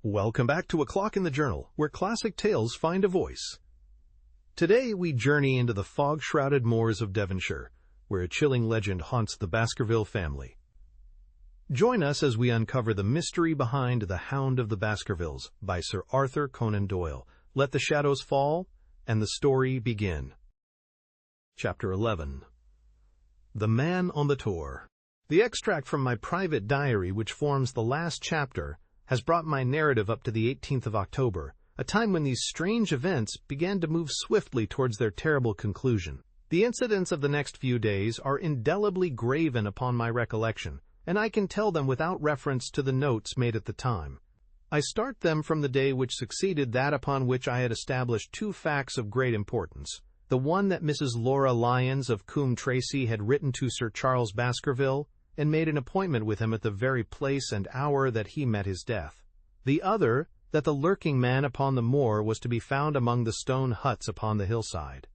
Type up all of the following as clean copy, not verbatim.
Welcome back to A Clock in the Journal, where classic tales find a voice. Today we journey into the fog-shrouded moors of Devonshire, where a chilling legend haunts the Baskerville family. Join us as we uncover the mystery behind The Hound of the Baskervilles by Sir Arthur Conan Doyle. Let the shadows fall, and the story begin. Chapter 11. The Man on the Tour. The extract from my private diary, which forms the last chapter, has brought my narrative up to the 18th of October, a time when these strange events began to move swiftly towards their terrible conclusion. The incidents of the next few days are indelibly graven upon my recollection, and I can tell them without reference to the notes made at the time. I start them from the day which succeeded that upon which I had established two facts of great importance. The one that Mrs. Laura Lyons of Coombe Tracey had written to Sir Charles Baskerville, and made an appointment with him at the very place and hour that he met his death. The other, that the lurking man upon the moor was to be found among the stone huts upon the hillside.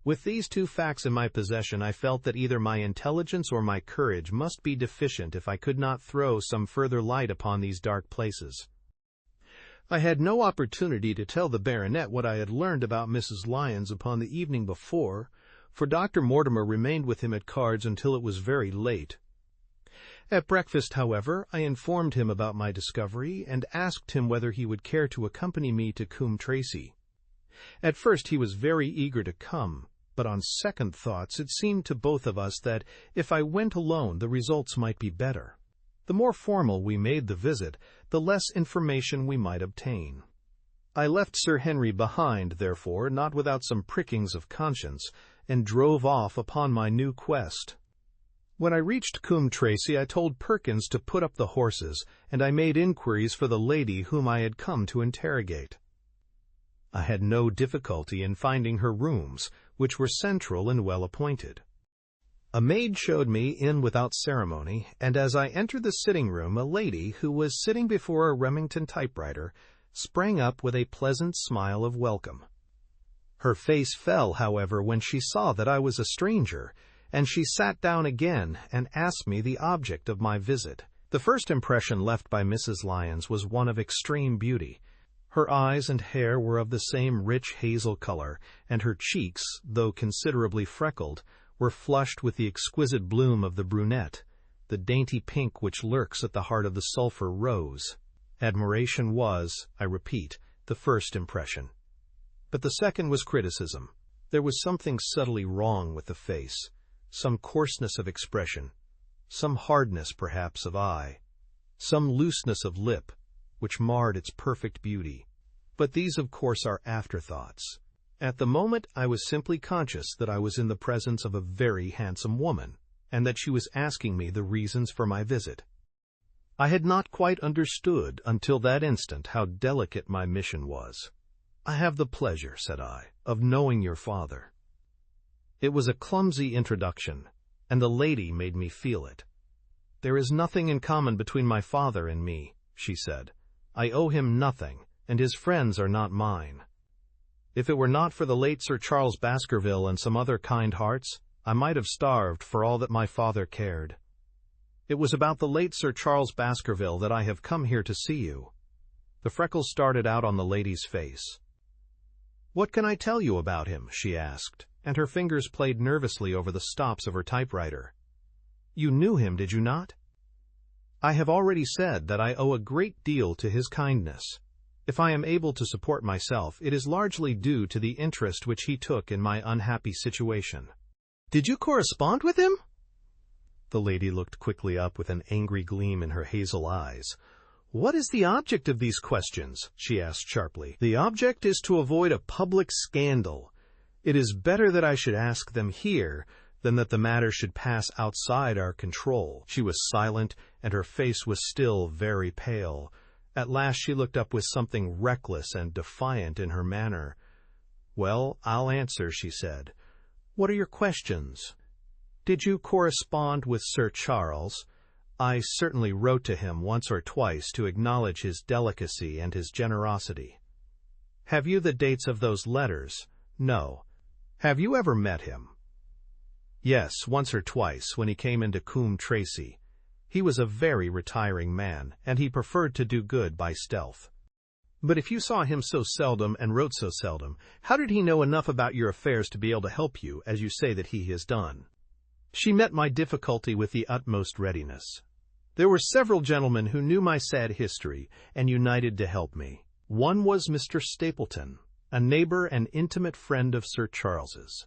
With these two facts in my possession, I felt that either my intelligence or my courage must be deficient if I could not throw some further light upon these dark places. I had no opportunity to tell the baronet what I had learned about Mrs. Lyons upon the evening before, for Dr. Mortimer remained with him at cards until it was very late. At breakfast, however, I informed him about my discovery and asked him whether he would care to accompany me to Coombe Tracey. At first he was very eager to come, but on second thoughts it seemed to both of us that if I went alone the results might be better. The more formal we made the visit, the less information we might obtain. I left Sir Henry behind, therefore, not without some prickings of conscience, and drove off upon my new quest. When I reached Coombe Tracey, I told Perkins to put up the horses, and I made inquiries for the lady whom I had come to interrogate. I had no difficulty in finding her rooms, which were central and well appointed. A maid showed me in without ceremony, and as I entered the sitting-room, a lady, who was sitting before a Remington typewriter, sprang up with a pleasant smile of welcome. Her face fell, however, when she saw that I was a stranger, and she sat down again and asked me the object of my visit. The first impression left by Mrs. Lyons was one of extreme beauty. Her eyes and hair were of the same rich hazel color, and her cheeks, though considerably freckled, were flushed with the exquisite bloom of the brunette, the dainty pink which lurks at the heart of the sulphur rose. Admiration was, I repeat, the first impression. But the second was criticism. There was something subtly wrong with the face. Some coarseness of expression, some hardness perhaps of eye, some looseness of lip, which marred its perfect beauty. But these, of course, are afterthoughts. At the moment I was simply conscious that I was in the presence of a very handsome woman, and that she was asking me the reasons for my visit. I had not quite understood until that instant how delicate my mission was. "I have the pleasure," said I, "of knowing your father." It was a clumsy introduction, and the lady made me feel it. "There is nothing in common between my father and me," she said. "I owe him nothing, and his friends are not mine. If it were not for the late Sir Charles Baskerville and some other kind hearts, I might have starved for all that my father cared. It was about the late Sir Charles Baskerville that I have come here to see you." The freckles started out on the lady's face. "What can I tell you about him?" she asked, and her fingers played nervously over the stops of her typewriter. "You knew him, did you not?" "I have already said that I owe a great deal to his kindness. If I am able to support myself, it is largely due to the interest which he took in my unhappy situation." "Did you correspond with him?" The lady looked quickly up with an angry gleam in her hazel eyes. "What is the object of these questions?" she asked sharply. "The object is to avoid a public scandal. It is better that I should ask them here than that the matter should pass outside our control." She was silent, and her face was still very pale. At last she looked up with something reckless and defiant in her manner. "Well, I'll answer," she said. "What are your questions?" "Did you correspond with Sir Charles?" "I certainly wrote to him once or twice to acknowledge his delicacy and his generosity." "Have you the dates of those letters?" "No." "Have you ever met him?" "Yes, once or twice, when he came into Coombe Tracey. He was a very retiring man, and he preferred to do good by stealth." But if you saw him so seldom and wrote so seldom, how did he know enough about your affairs to be able to help you, as you say that he has done? She met my difficulty with the utmost readiness. There were several gentlemen who knew my sad history and united to help me. One was Mr. Stapleton, a neighbor and intimate friend of Sir Charles's.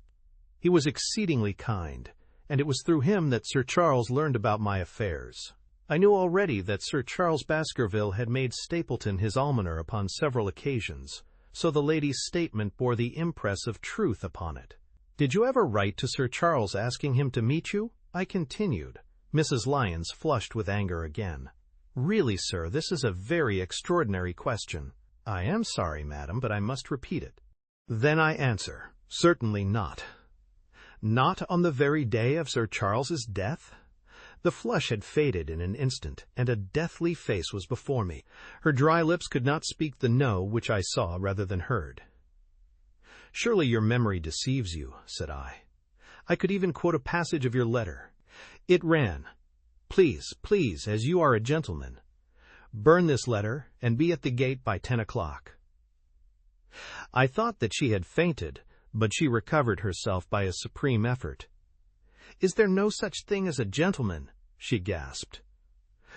He was exceedingly kind, and it was through him that Sir Charles learned about my affairs. I knew already that Sir Charles Baskerville had made Stapleton his almoner upon several occasions, so the lady's statement bore the impress of truth upon it. "Did you ever write to Sir Charles asking him to meet you?" I continued. Mrs. Lyons flushed with anger again. "Really, sir, this is a very extraordinary question." "I am sorry, madam, but I must repeat it." "Then I answer, certainly not." "Not on the very day of Sir Charles's death?" The flush had faded in an instant, and a deathly face was before me. Her dry lips could not speak the no which I saw rather than heard. "Surely your memory deceives you," said I. "I could even quote a passage of your letter. It ran, 'Please, please, as you are a gentleman, burn this letter and be at the gate by 10 o'clock. I thought that she had fainted, but she recovered herself by a supreme effort. "Is there no such thing as a gentleman?" she gasped.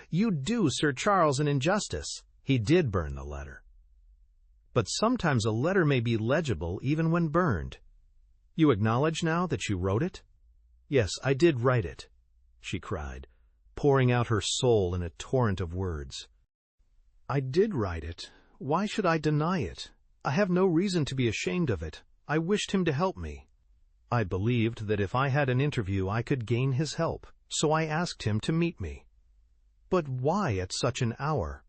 "You do Sir Charles an injustice. He did burn the letter." "But sometimes a letter may be legible even when burned. You acknowledge now that you wrote it?" "Yes, I did write it," she cried, pouring out her soul in a torrent of words. "I did write it. Why should I deny it? I have no reason to be ashamed of it. I wished him to help me. I believed that if I had an interview I could gain his help, so I asked him to meet me." "But why at such an hour?"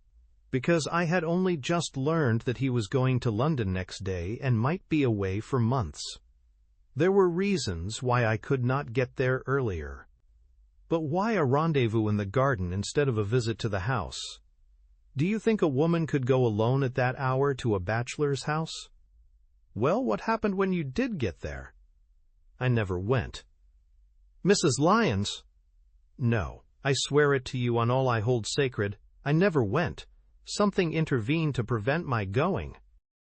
"Because I had only just learned that he was going to London next day and might be away for months. There were reasons why I could not get there earlier." "But why a rendezvous in the garden instead of a visit to the house? Do you think a woman could go alone at that hour to a bachelor's house?" "Well, what happened when you did get there?" "I never went." "Mrs. Lyons!" "No, I swear it to you on all I hold sacred. I never went. Something intervened to prevent my going."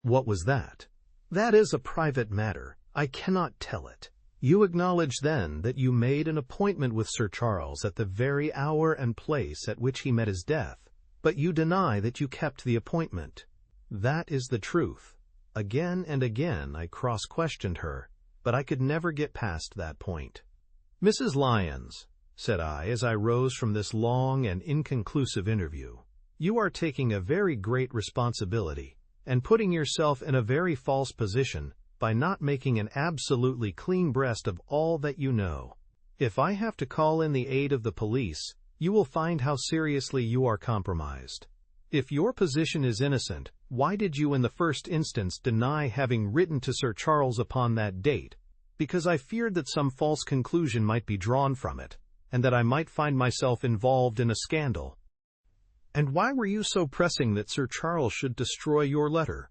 "What was that?" "That is a private matter. I cannot tell it." "You acknowledge, then, that you made an appointment with Sir Charles at the very hour and place at which he met his death, but you deny that you kept the appointment." "That is the truth." Again and again I cross-questioned her, but I could never get past that point. "Mrs. Lyons," said I, as I rose from this long and inconclusive interview, "you are taking a very great responsibility and putting yourself in a very false position by not making an absolutely clean breast of all that you know. If I have to call in the aid of the police, you will find how seriously you are compromised. If your position is innocent, why did you in the first instance deny having written to Sir Charles upon that date? Because I feared that some false conclusion might be drawn from it, and that I might find myself involved in a scandal." "And why were you so pressing that Sir Charles should destroy your letter?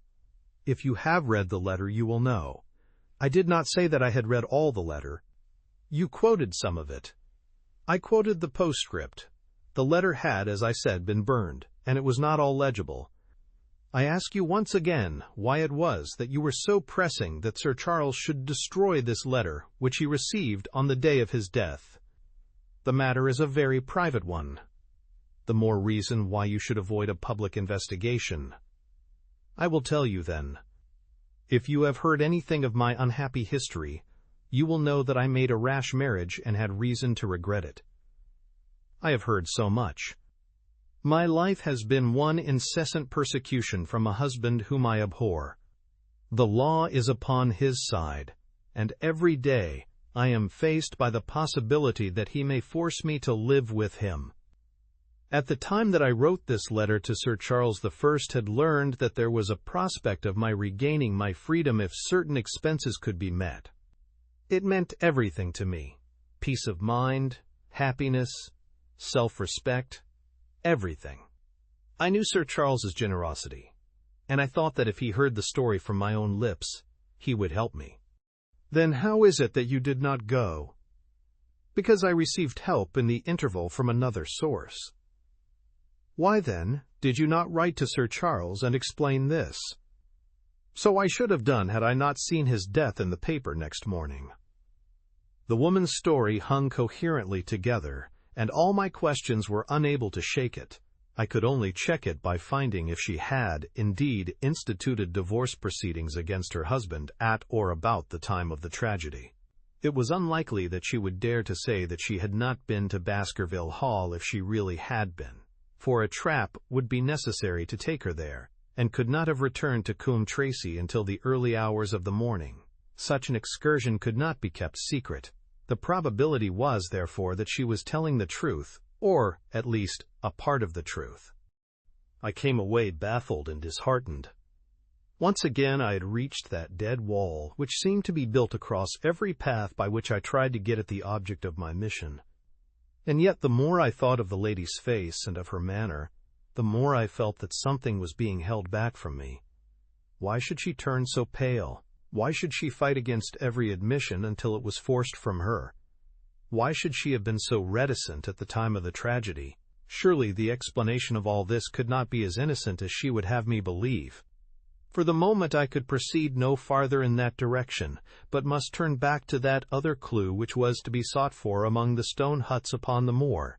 If you have read the letter, you will know. I did not say that I had read all the letter. You quoted some of it. I quoted the postscript. The letter had, as I said, been burned, and it was not all legible. I ask you once again why it was that you were so pressing that Sir Charles should destroy this letter which he received on the day of his death. The matter is a very private one. The more reason why you should avoid a public investigation. I will tell you then. If you have heard anything of my unhappy history, you will know that I made a rash marriage and had reason to regret it. I have heard so much. My life has been one incessant persecution from a husband whom I abhor. The law is upon his side, and every day I am faced by the possibility that he may force me to live with him. At the time that I wrote this letter to Sir Charles I had learned that there was a prospect of my regaining my freedom if certain expenses could be met. It meant everything to me. Peace of mind, happiness, self-respect, everything. I knew Sir Charles's generosity, and I thought that if he heard the story from my own lips, he would help me. Then how is it that you did not go? Because I received help in the interval from another source. Why then, Did you not write to Sir Charles and explain this?" "So I should have done had I not seen his death in the paper next morning." The woman's story hung coherently together, and all my questions were unable to shake it. I could only check it by finding if she had, indeed, instituted divorce proceedings against her husband at or about the time of the tragedy. It was unlikely that she would dare to say that she had not been to Baskerville Hall if she really had been, for a trap would be necessary to take her there, and could not have returned to Coombe Tracey until the early hours of the morning. Such an excursion could not be kept secret. The probability was, therefore, that she was telling the truth, or, at least, a part of the truth. I came away baffled and disheartened. Once again I had reached that dead wall which seemed to be built across every path by which I tried to get at the object of my mission. And yet the more I thought of the lady's face and of her manner, the more I felt that something was being held back from me. Why should she turn so pale? Why should she fight against every admission until it was forced from her? Why should she have been so reticent at the time of the tragedy? Surely the explanation of all this could not be as innocent as she would have me believe. For the moment I could proceed no farther in that direction, but must turn back to that other clue which was to be sought for among the stone huts upon the moor.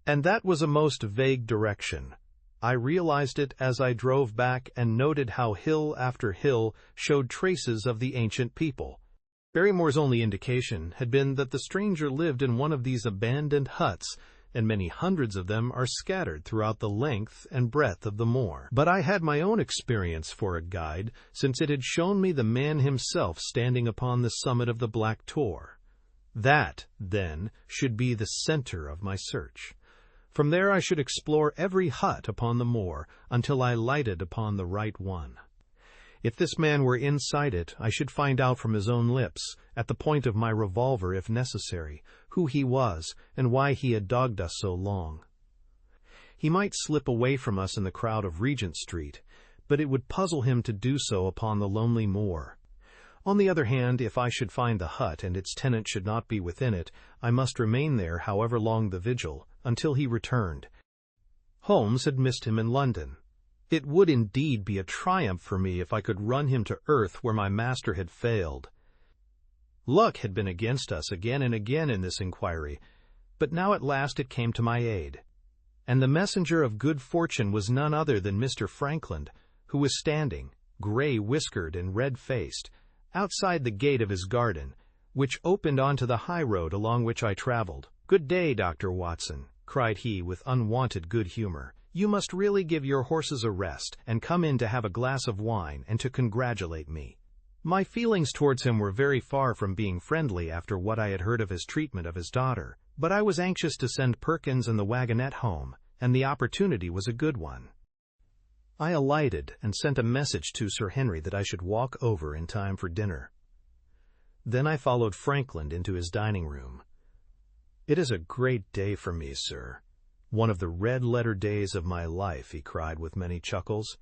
And that was a most vague direction. I realized it as I drove back and noted how hill after hill showed traces of the ancient people. Barrymore's only indication had been that the stranger lived in one of these abandoned huts, and many hundreds of them are scattered throughout the length and breadth of the moor. But I had my own experience for a guide, since it had shown me the man himself standing upon the summit of the Black Tor. That, then, should be the center of my search. From there I should explore every hut upon the moor until I lighted upon the right one. If this man were inside it, I should find out from his own lips, at the point of my revolver if necessary, who he was and why he had dogged us so long. He might slip away from us in the crowd of Regent Street, but it would puzzle him to do so upon the lonely moor. On the other hand, if I should find the hut and its tenant should not be within it, I must remain there, however long the vigil, until he returned. Holmes had missed him in London. It would indeed be a triumph for me if I could run him to earth where my master had failed. Luck had been against us again and again in this inquiry, but now at last it came to my aid. And the messenger of good fortune was none other than Mr. Frankland, who was standing, grey-whiskered and red-faced, outside the gate of his garden, which opened onto the high road along which I traveled. "Good day, Dr. Watson," cried he with unwonted good humor. "You must really give your horses a rest, and come in to have a glass of wine and to congratulate me." My feelings towards him were very far from being friendly after what I had heard of his treatment of his daughter, but I was anxious to send Perkins and the wagonette home, and the opportunity was a good one. I alighted and sent a message to Sir Henry that I should walk over in time for dinner. Then I followed Frankland into his dining room. "It is a great day for me, sir. One of the red-letter days of my life," he cried with many chuckles.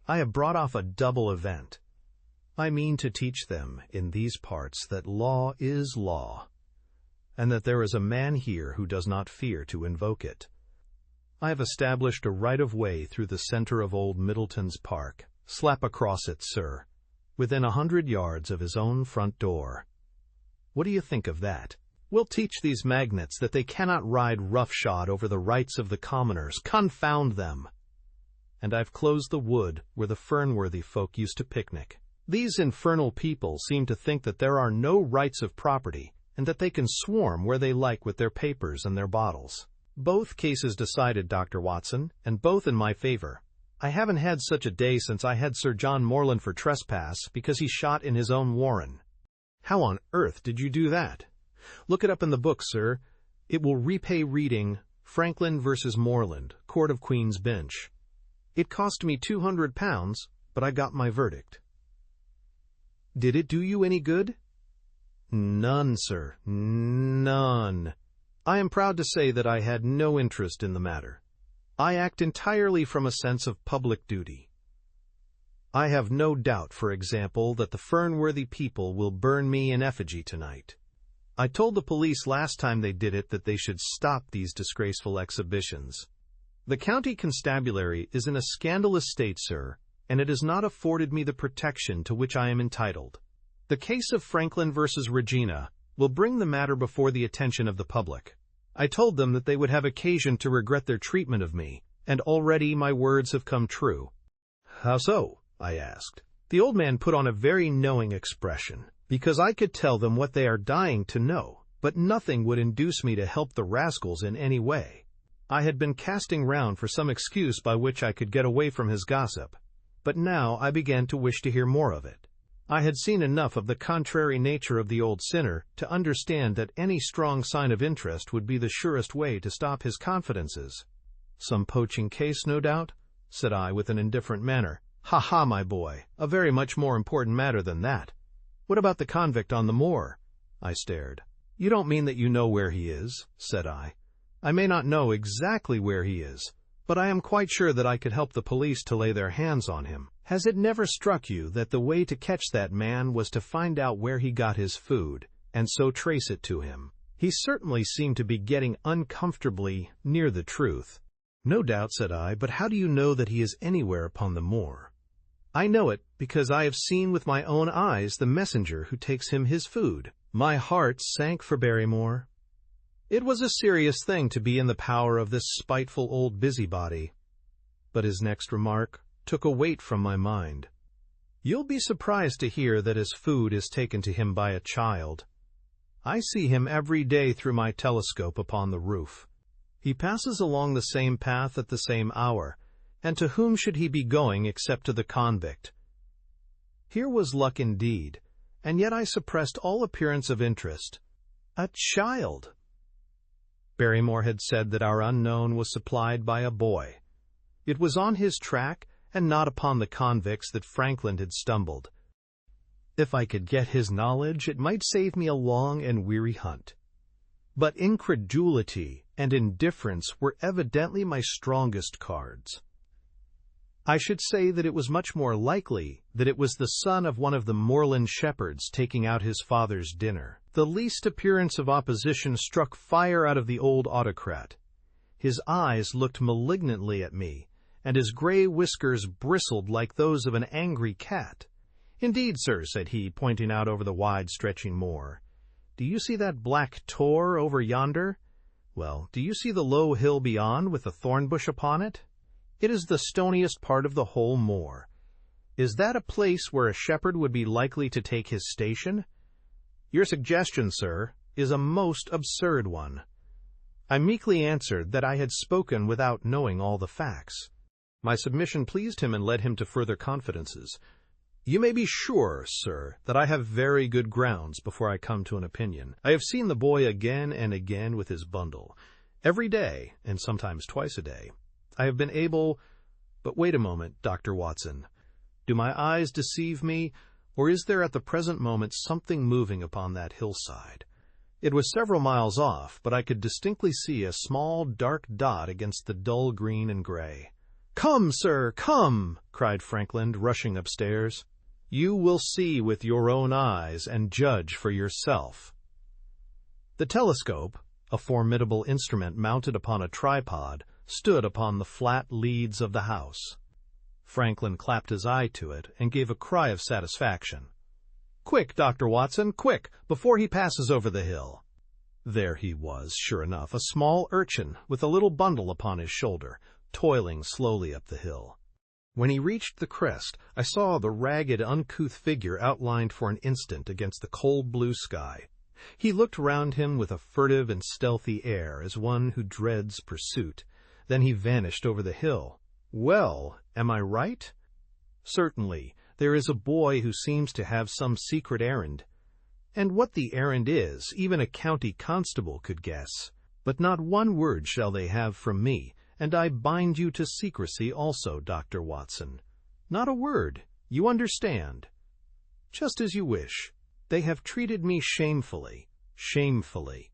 "I have brought off a double event. I mean to teach them in these parts that law is law, and that there is a man here who does not fear to invoke it. I have established a right-of-way through the center of old Middleton's Park. Slap across it, sir, within 100 yards of his own front door. What do you think of that? We'll teach these magnates that they cannot ride roughshod over the rights of the commoners. Confound them! And I've closed the wood where the Fernworthy folk used to picnic. These infernal people seem to think that there are no rights of property, and that they can swarm where they like with their papers and their bottles. Both cases decided, Dr. Watson, and both in my favor. I haven't had such a day since I had Sir John Morland for trespass because he shot in his own warren." "How on earth did you do that?" "Look it up in the book, sir. It will repay reading Frankland versus Morland, Court of Queen's Bench. It cost me £200, but I got my verdict." "Did it do you any good?" "None, sir, none. I am proud to say that I had no interest in the matter. I act entirely from a sense of public duty. I have no doubt, for example, that the Fernworthy people will burn me in effigy tonight. I told the police last time they did it that they should stop these disgraceful exhibitions. The county constabulary is in a scandalous state, sir, and it has not afforded me the protection to which I am entitled. The case of Franklin versus Regina will bring the matter before the attention of the public. I told them that they would have occasion to regret their treatment of me, and already my words have come true. How so? I asked. The old man put on a very knowing expression, because I could tell them what they are dying to know, but nothing would induce me to help the rascals in any way. I had been casting round for some excuse by which I could get away from his gossip, but now I began to wish to hear more of it. I had seen enough of the contrary nature of the old sinner to understand that any strong sign of interest would be the surest way to stop his confidences. Some poaching case, no doubt? Said I with an indifferent manner. Ha ha, my boy, a very much more important matter than that. What about the convict on the moor? I stared. You don't mean that you know where he is, said I. I may not know exactly where he is, but I am quite sure that I could help the police to lay their hands on him. Has it never struck you that the way to catch that man was to find out where he got his food, and so trace it to him? He certainly seemed to be getting uncomfortably near the truth. No doubt, said I, but how do you know that he is anywhere upon the moor? I know it because I have seen with my own eyes the messenger who takes him his food. My heart sank for Barrymore. It was a serious thing to be in the power of this spiteful old busybody. But his next remark took a weight from my mind. You'll be surprised to hear that his food is taken to him by a child. I see him every day through my telescope upon the roof. He passes along the same path at the same hour, and to whom should he be going except to the convict? Here was luck indeed, and yet I suppressed all appearance of interest. A child! Barrymore had said that our unknown was supplied by a boy. It was on his track, and not upon the convicts, that Franklin had stumbled. If I could get his knowledge, it might save me a long and weary hunt. But incredulity and indifference were evidently my strongest cards. I should say that it was much more likely that it was the son of one of the moorland shepherds taking out his father's dinner. The least appearance of opposition struck fire out of the old autocrat. His eyes looked malignantly at me, and his gray whiskers bristled like those of an angry cat. "Indeed, sir," said he, pointing out over the wide-stretching moor. "Do you see that black tor over yonder? Well, do you see the low hill beyond with the thorn bush upon it? It is the stoniest part of the whole moor. Is that a place where a shepherd would be likely to take his station? Your suggestion, sir, is a most absurd one." I meekly answered that I had spoken without knowing all the facts. My submission pleased him and led him to further confidences. "You may be sure, sir, that I have very good grounds before I come to an opinion. I have seen the boy again and again with his bundle, every day, and sometimes twice a day. I have been able— But wait a moment, Dr. Watson. Do my eyes deceive me, or is there at the present moment something moving upon that hillside? It was several miles off, but I could distinctly see a small dark dot against the dull green and gray. "Come, sir, come!" cried Franklin, rushing upstairs. "You will see with your own eyes and judge for yourself." The telescope, a formidable instrument mounted upon a tripod, stood upon the flat leads of the house. Franklin clapped his eye to it and gave a cry of satisfaction. "Quick, Dr. Watson, quick, before he passes over the hill." There he was, sure enough, a small urchin with a little bundle upon his shoulder, toiling slowly up the hill. When he reached the crest, I saw the ragged, uncouth figure outlined for an instant against the cold blue sky. He looked round him with a furtive and stealthy air, as one who dreads pursuit. Then he vanished over the hill. Well, am I right? Certainly, there is a boy who seems to have some secret errand. And what the errand is, even a county constable could guess. But not one word shall they have from me, and I bind you to secrecy also, Dr. Watson. Not a word, you understand. Just as you wish. They have treated me shamefully, shamefully.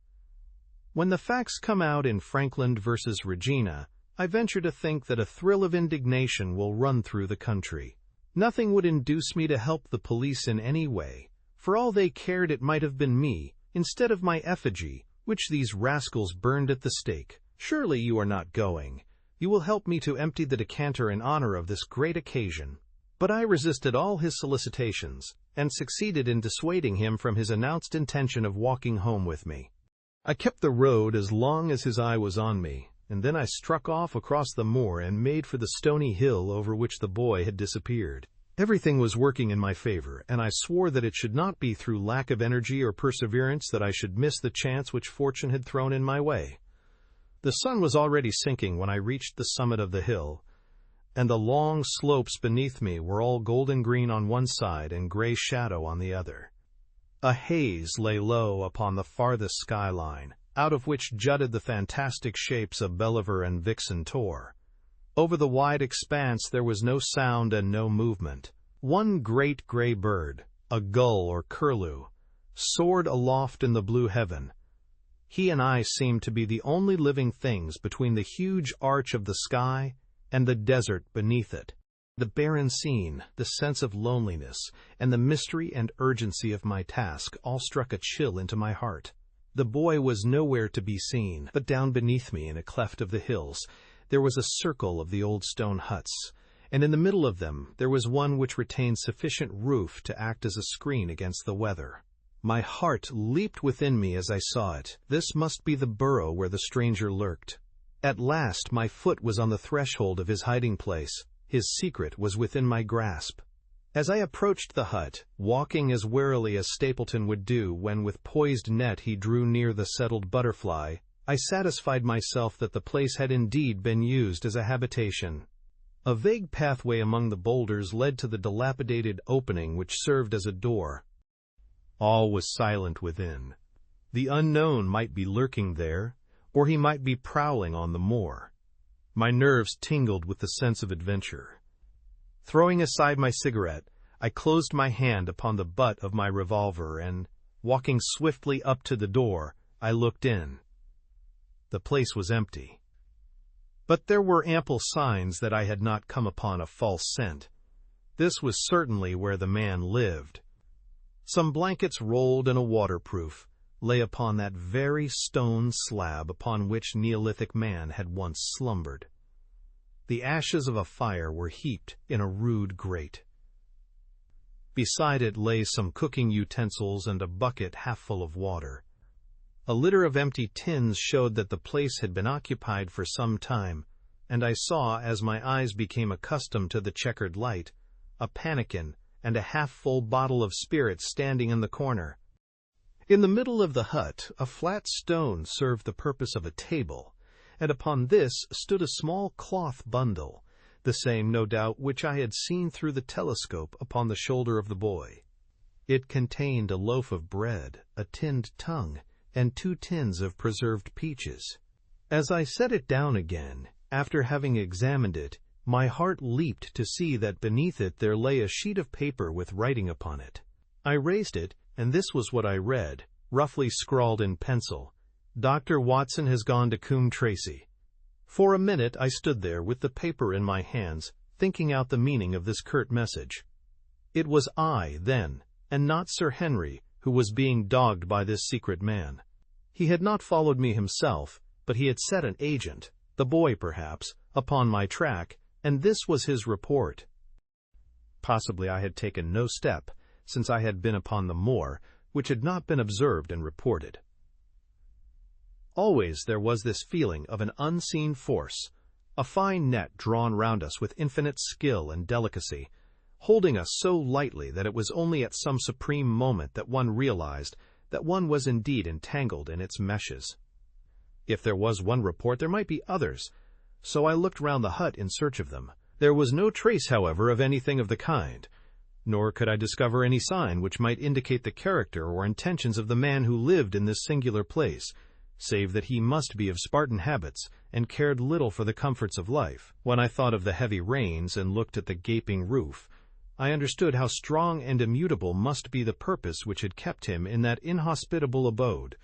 When the facts come out in Franklin versus Regina, I venture to think that a thrill of indignation will run through the country. Nothing would induce me to help the police in any way. For all they cared, it might have been me, instead of my effigy, which these rascals burned at the stake. Surely you are not going. You will help me to empty the decanter in honor of this great occasion." But I resisted all his solicitations, and succeeded in dissuading him from his announced intention of walking home with me. I kept the road as long as his eye was on me, and then I struck off across the moor and made for the stony hill over which the boy had disappeared. Everything was working in my favor, and I swore that it should not be through lack of energy or perseverance that I should miss the chance which fortune had thrown in my way. The sun was already sinking when I reached the summit of the hill, and the long slopes beneath me were all golden green on one side and gray shadow on the other. A haze lay low upon the farthest skyline, out of which jutted the fantastic shapes of Believer and Vixen Tor. Over the wide expanse there was no sound and no movement. One great gray bird, a gull or curlew, soared aloft in the blue heaven. He and I seemed to be the only living things between the huge arch of the sky and the desert beneath it. The barren scene, the sense of loneliness, and the mystery and urgency of my task all struck a chill into my heart. The boy was nowhere to be seen, but down beneath me in a cleft of the hills there was a circle of the old stone huts, and in the middle of them there was one which retained sufficient roof to act as a screen against the weather. My heart leaped within me as I saw it. This must be the burrow where the stranger lurked. At last my foot was on the threshold of his hiding place. His secret was within my grasp. As I approached the hut, walking as warily as Stapleton would do when with poised net he drew near the settled butterfly, I satisfied myself that the place had indeed been used as a habitation. A vague pathway among the boulders led to the dilapidated opening which served as a door. All was silent within. The unknown might be lurking there, or he might be prowling on the moor. My nerves tingled with the sense of adventure. Throwing aside my cigarette, I closed my hand upon the butt of my revolver and, walking swiftly up to the door, I looked in. The place was empty. But there were ample signs that I had not come upon a false scent. This was certainly where the man lived. Some blankets rolled in a waterproof lay upon that very stone slab upon which Neolithic man had once slumbered. The ashes of a fire were heaped in a rude grate. Beside it lay some cooking utensils and a bucket half full of water. A litter of empty tins showed that the place had been occupied for some time, and I saw, as my eyes became accustomed to the checkered light, a pannikin and a half-full bottle of spirits standing in the corner. In the middle of the hut, a flat stone served the purpose of a table, and upon this stood a small cloth bundle, the same, no doubt, which I had seen through the telescope upon the shoulder of the boy. It contained a loaf of bread, a tinned tongue, and 2 tins of preserved peaches. As I set it down again, after having examined it, my heart leaped to see that beneath it there lay a sheet of paper with writing upon it. I raised it, and this was what I read, roughly scrawled in pencil: "Dr. Watson has gone to Coombe Tracey." For a minute I stood there with the paper in my hands, thinking out the meaning of this curt message. It was I, then, and not Sir Henry, who was being dogged by this secret man. He had not followed me himself, but he had set an agent, the boy perhaps, upon my track, and this was his report. Possibly I had taken no step, since I had been upon the moor, which had not been observed and reported. Always there was this feeling of an unseen force, a fine net drawn round us with infinite skill and delicacy, holding us so lightly that it was only at some supreme moment that one realized that one was indeed entangled in its meshes. If there was one report, there might be others, so I looked round the hut in search of them. There was no trace, however, of anything of the kind, nor could I discover any sign which might indicate the character or intentions of the man who lived in this singular place, save that he must be of Spartan habits and cared little for the comforts of life. When I thought of the heavy rains and looked at the gaping roof, I understood how strong and immutable must be the purpose which had kept him in that inhospitable abode.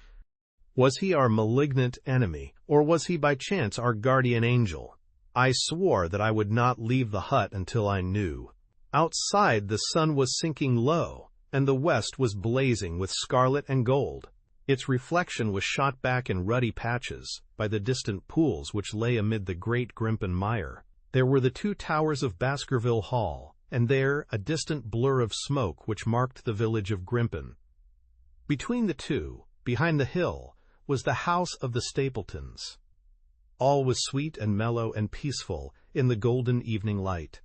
Was he our malignant enemy, or was he by chance our guardian angel? I swore that I would not leave the hut until I knew. Outside the sun was sinking low, and the west was blazing with scarlet and gold. Its reflection was shot back in ruddy patches by the distant pools which lay amid the great Grimpen mire. There were the 2 towers of Baskerville Hall, and there a distant blur of smoke which marked the village of Grimpen. Between the 2, behind the hill, was the house of the Stapletons. All was sweet and mellow and peaceful in the golden evening light.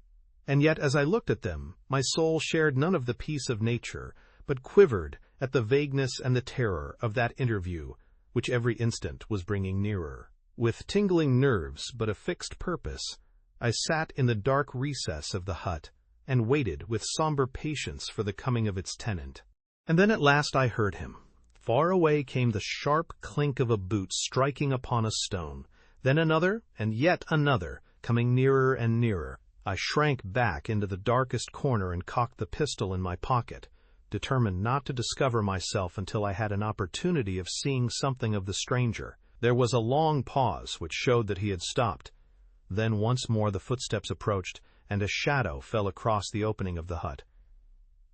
And yet as I looked at them, my soul shared none of the peace of nature, but quivered at the vagueness and the terror of that interview which every instant was bringing nearer. With tingling nerves but a fixed purpose, I sat in the dark recess of the hut and waited with somber patience for the coming of its tenant. And then at last I heard him. Far away came the sharp clink of a boot striking upon a stone, then another and yet another, coming nearer and nearer. I shrank back into the darkest corner and cocked the pistol in my pocket, determined not to discover myself until I had an opportunity of seeing something of the stranger. There was a long pause which showed that he had stopped. Then once more the footsteps approached, and a shadow fell across the opening of the hut.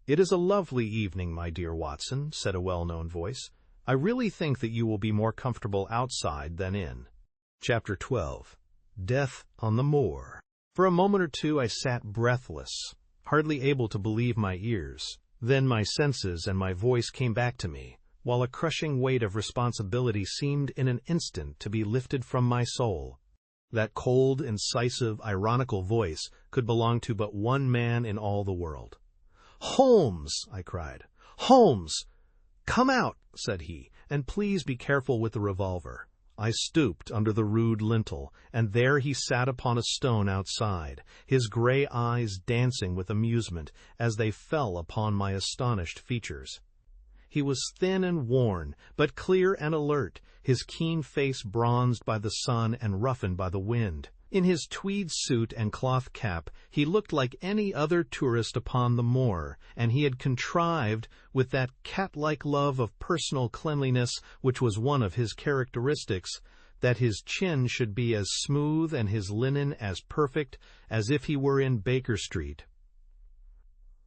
"It is a lovely evening, my dear Watson," said a well-known voice. "I really think that you will be more comfortable outside than in." Chapter 12. Death on the Moor. For a moment or two I sat breathless, hardly able to believe my ears. Then my senses and my voice came back to me, while a crushing weight of responsibility seemed in an instant to be lifted from my soul. That cold, incisive, ironical voice could belong to but one man in all the world. "Holmes!" I cried. "Holmes!" "Come out," said he, "and please be careful with the revolver." I stooped under the rude lintel, and there he sat upon a stone outside, his gray eyes dancing with amusement as they fell upon my astonished features. He was thin and worn, but clear and alert, his keen face bronzed by the sun and roughened by the wind. In his tweed suit and cloth cap, he looked like any other tourist upon the moor, and he had contrived, with that cat-like love of personal cleanliness which was one of his characteristics, that his chin should be as smooth and his linen as perfect as if he were in Baker Street.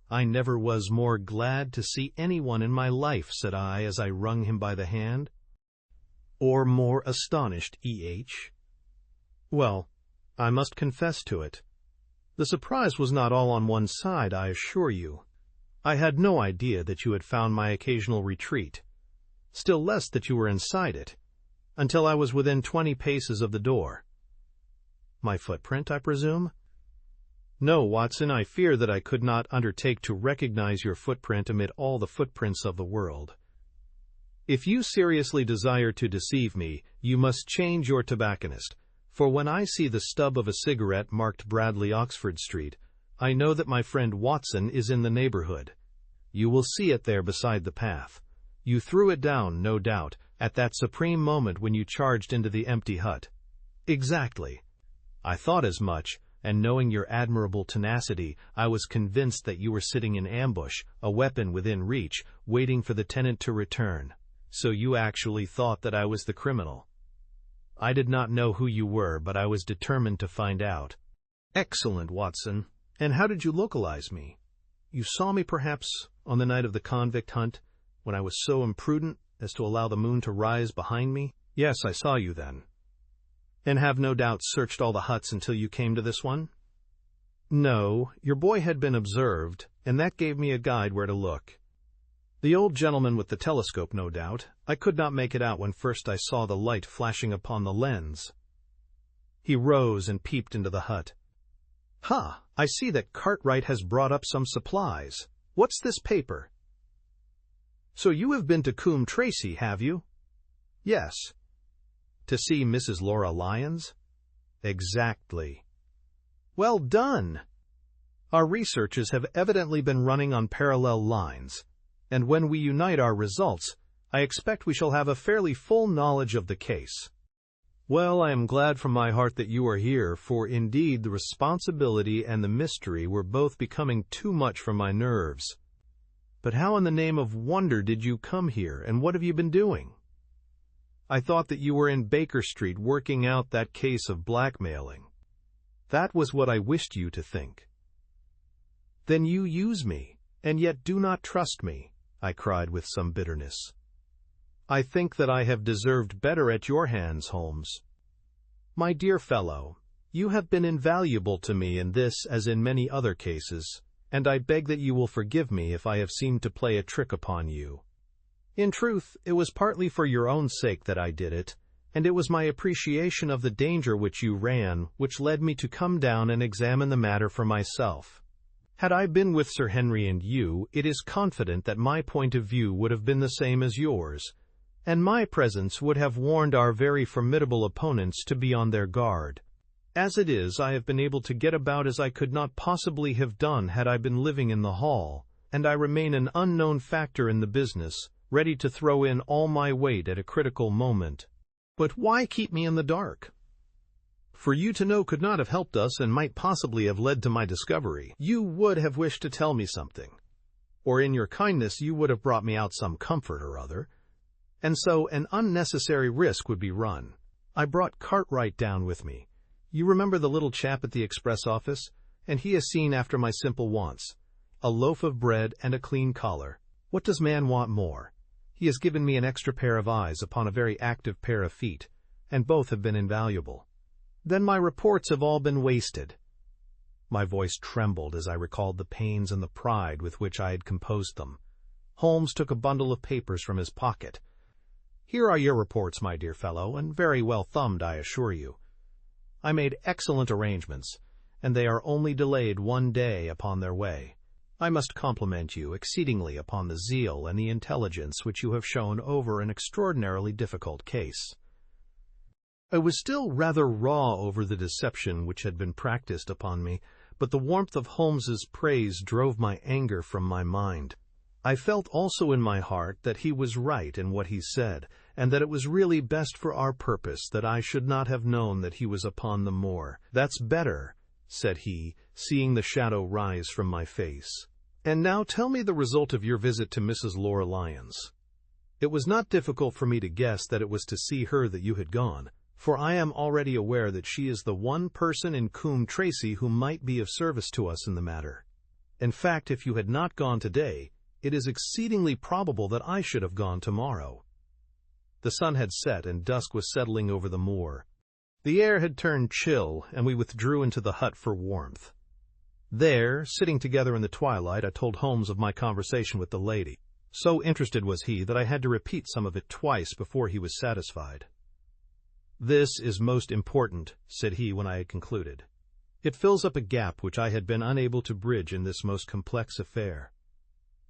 "I never was more glad to see anyone in my life," said I as I wrung him by the hand. "Or more astonished, E.H." "Well, I must confess to it. The surprise was not all on one side, I assure you. I had no idea that you had found my occasional retreat, still less that you were inside it, until I was within 20 paces of the door." "My footprint, I presume?" "No, Watson, I fear that I could not undertake to recognize your footprint amid all the footprints of the world. If you seriously desire to deceive me, you must change your tobacconist. For when I see the stub of a cigarette marked Bradley Oxford Street, I know that my friend Watson is in the neighborhood. You will see it there beside the path. You threw it down, no doubt, at that supreme moment when you charged into the empty hut." "Exactly. I thought as much, and knowing your admirable tenacity, I was convinced that you were sitting in ambush, a weapon within reach, waiting for the tenant to return. So you actually thought that I was the criminal." "I did not know who you were, but I was determined to find out." "Excellent, Watson. And how did you localize me? You saw me, perhaps, on the night of the convict hunt, when I was so imprudent as to allow the moon to rise behind me?" "Yes, I saw you then." "And have no doubt searched all the huts until you came to this one?" "No, your boy had been observed, and that gave me a guide where to look. The old gentleman with the telescope, no doubt. I could not make it out when first I saw the light flashing upon the lens." He rose and peeped into the hut. "Ha! I see that Cartwright has brought up some supplies. What's this paper?" "So you have been to Coombe Tracey, have you?" "Yes." "To see Mrs. Laura Lyons?" "Exactly." "Well done! Our researches have evidently been running on parallel lines, and when we unite our results, I expect we shall have a fairly full knowledge of the case." "Well, I am glad from my heart that you are here, for indeed the responsibility and the mystery were both becoming too much for my nerves. But how in the name of wonder did you come here, and what have you been doing?" "I thought that you were in Baker Street working out that case of blackmailing. That was what I wished you to think." "Then you use me, and yet do not trust me," I cried with some bitterness. I think that I have deserved better at your hands, Holmes. My dear fellow, you have been invaluable to me in this as in many other cases, and I beg that you will forgive me if I have seemed to play a trick upon you. In truth, it was partly for your own sake that I did it, and it was my appreciation of the danger which you ran which led me to come down and examine the matter for myself. Had I been with Sir Henry and you, it is confident that my point of view would have been the same as yours, and my presence would have warned our very formidable opponents to be on their guard. As it is, I have been able to get about as I could not possibly have done had I been living in the hall, and I remain an unknown factor in the business, ready to throw in all my weight at a critical moment. But why keep me in the dark? For you to know could not have helped us and might possibly have led to my discovery. You would have wished to tell me something, or in your kindness you would have brought me out some comfort or other, and so an unnecessary risk would be run. I brought Cartwright down with me. You remember the little chap at the express office, and he has seen after my simple wants. A loaf of bread and a clean collar. What does man want more? He has given me an extra pair of eyes upon a very active pair of feet, and both have been invaluable. Then my reports have all been wasted. My voice trembled as I recalled the pains and the pride with which I had composed them. Holmes took a bundle of papers from his pocket. Here are your reports, my dear fellow, and very well thumbed, I assure you. I made excellent arrangements, and they are only delayed 1 day upon their way. I must compliment you exceedingly upon the zeal and the intelligence which you have shown over an extraordinarily difficult case. I was still rather raw over the deception which had been practiced upon me, but the warmth of Holmes's praise drove my anger from my mind. I felt also in my heart that he was right in what he said, and that it was really best for our purpose that I should not have known that he was upon the moor. "That's better," said he, seeing the shadow rise from my face. "And now tell me the result of your visit to Mrs. Laura Lyons." It was not difficult for me to guess that it was to see her that you had gone, for I am already aware that she is the one person in Coombe Tracey who might be of service to us in the matter. In fact, if you had not gone today, it is exceedingly probable that I should have gone tomorrow. The sun had set and dusk was settling over the moor. The air had turned chill, and we withdrew into the hut for warmth. There, sitting together in the twilight, I told Holmes of my conversation with the lady. So interested was he that I had to repeat some of it twice before he was satisfied. "This is most important," said he when I had concluded. "It fills up a gap which I had been unable to bridge in this most complex affair.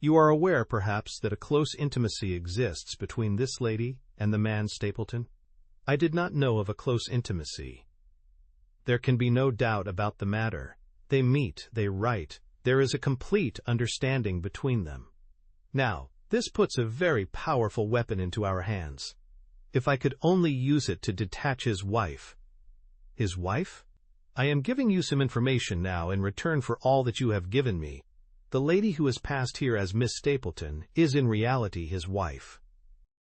You are aware, perhaps, that a close intimacy exists between this lady and the man Stapleton?" I did not know of a close intimacy. "There can be no doubt about the matter. They meet, they write, there is a complete understanding between them. Now, this puts a very powerful weapon into our hands. If I could only use it to detach his wife." "His wife?" "I am giving you some information now in return for all that you have given me. The lady who has passed here as Miss Stapleton is in reality his wife."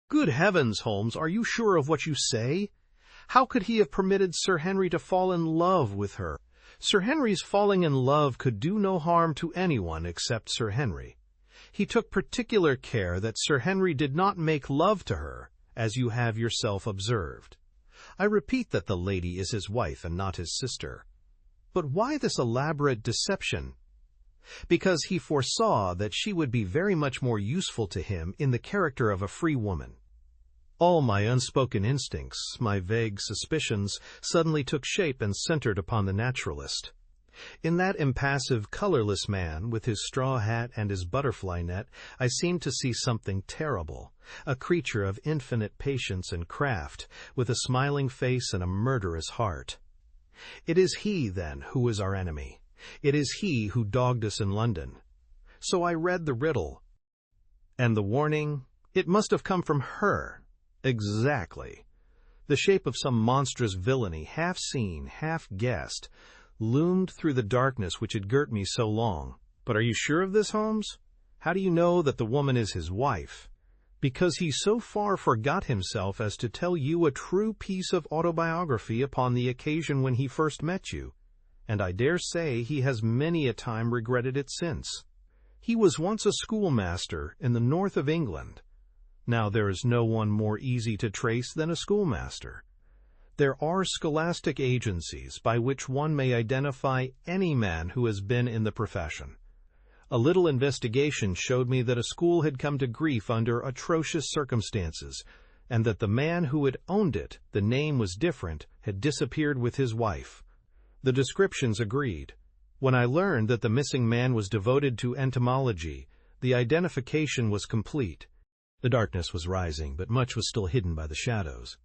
"Good heavens, Holmes, are you sure of what you say? How could he have permitted Sir Henry to fall in love with her?" "Sir Henry's falling in love could do no harm to anyone except Sir Henry. He took particular care that Sir Henry did not make love to her, as you have yourself observed. I repeat that the lady is his wife and not his sister. But why this elaborate deception? Because he foresaw that she would be very much more useful to him in the character of a free woman. All my unspoken instincts, my vague suspicions, suddenly took shape and centered upon the naturalist. In that impassive, colorless man, with his straw hat and his butterfly net, I seemed to see something terrible, a creature of infinite patience and craft, with a smiling face and a murderous heart. It is he, then, who is our enemy. It is he who dogged us in London. So I read the riddle. And the warning? It must have come from her. Exactly. The shape of some monstrous villainy, half seen, half guessed, loomed through the darkness which had girt me so long. But are you sure of this, Holmes? How do you know that the woman is his wife? Because he so far forgot himself as to tell you a true piece of autobiography upon the occasion when he first met you, and I dare say he has many a time regretted it since. He was once a schoolmaster in the north of England. Now there is no one more easy to trace than a schoolmaster. There are scholastic agencies by which one may identify any man who has been in the profession. A little investigation showed me that a school had come to grief under atrocious circumstances, and that the man who had owned it, the name was different, had disappeared with his wife. The descriptions agreed. When I learned that the missing man was devoted to entomology, the identification was complete. The darkness was rising, but much was still hidden by the shadows.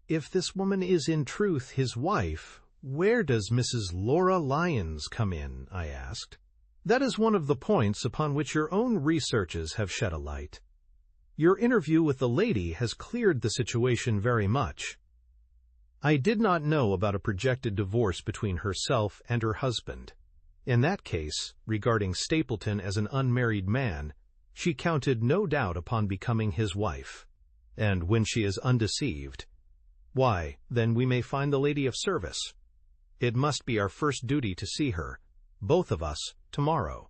If this woman is in truth his wife, where does Mrs. Laura Lyons come in? I asked. That is one of the points upon which your own researches have shed a light. Your interview with the lady has cleared the situation very much. I did not know about a projected divorce between herself and her husband. In that case, regarding Stapleton as an unmarried man, she counted no doubt upon becoming his wife. And when she is undeceived, why, then we may find the lady of service. It must be our first duty to see her, both of us, tomorrow.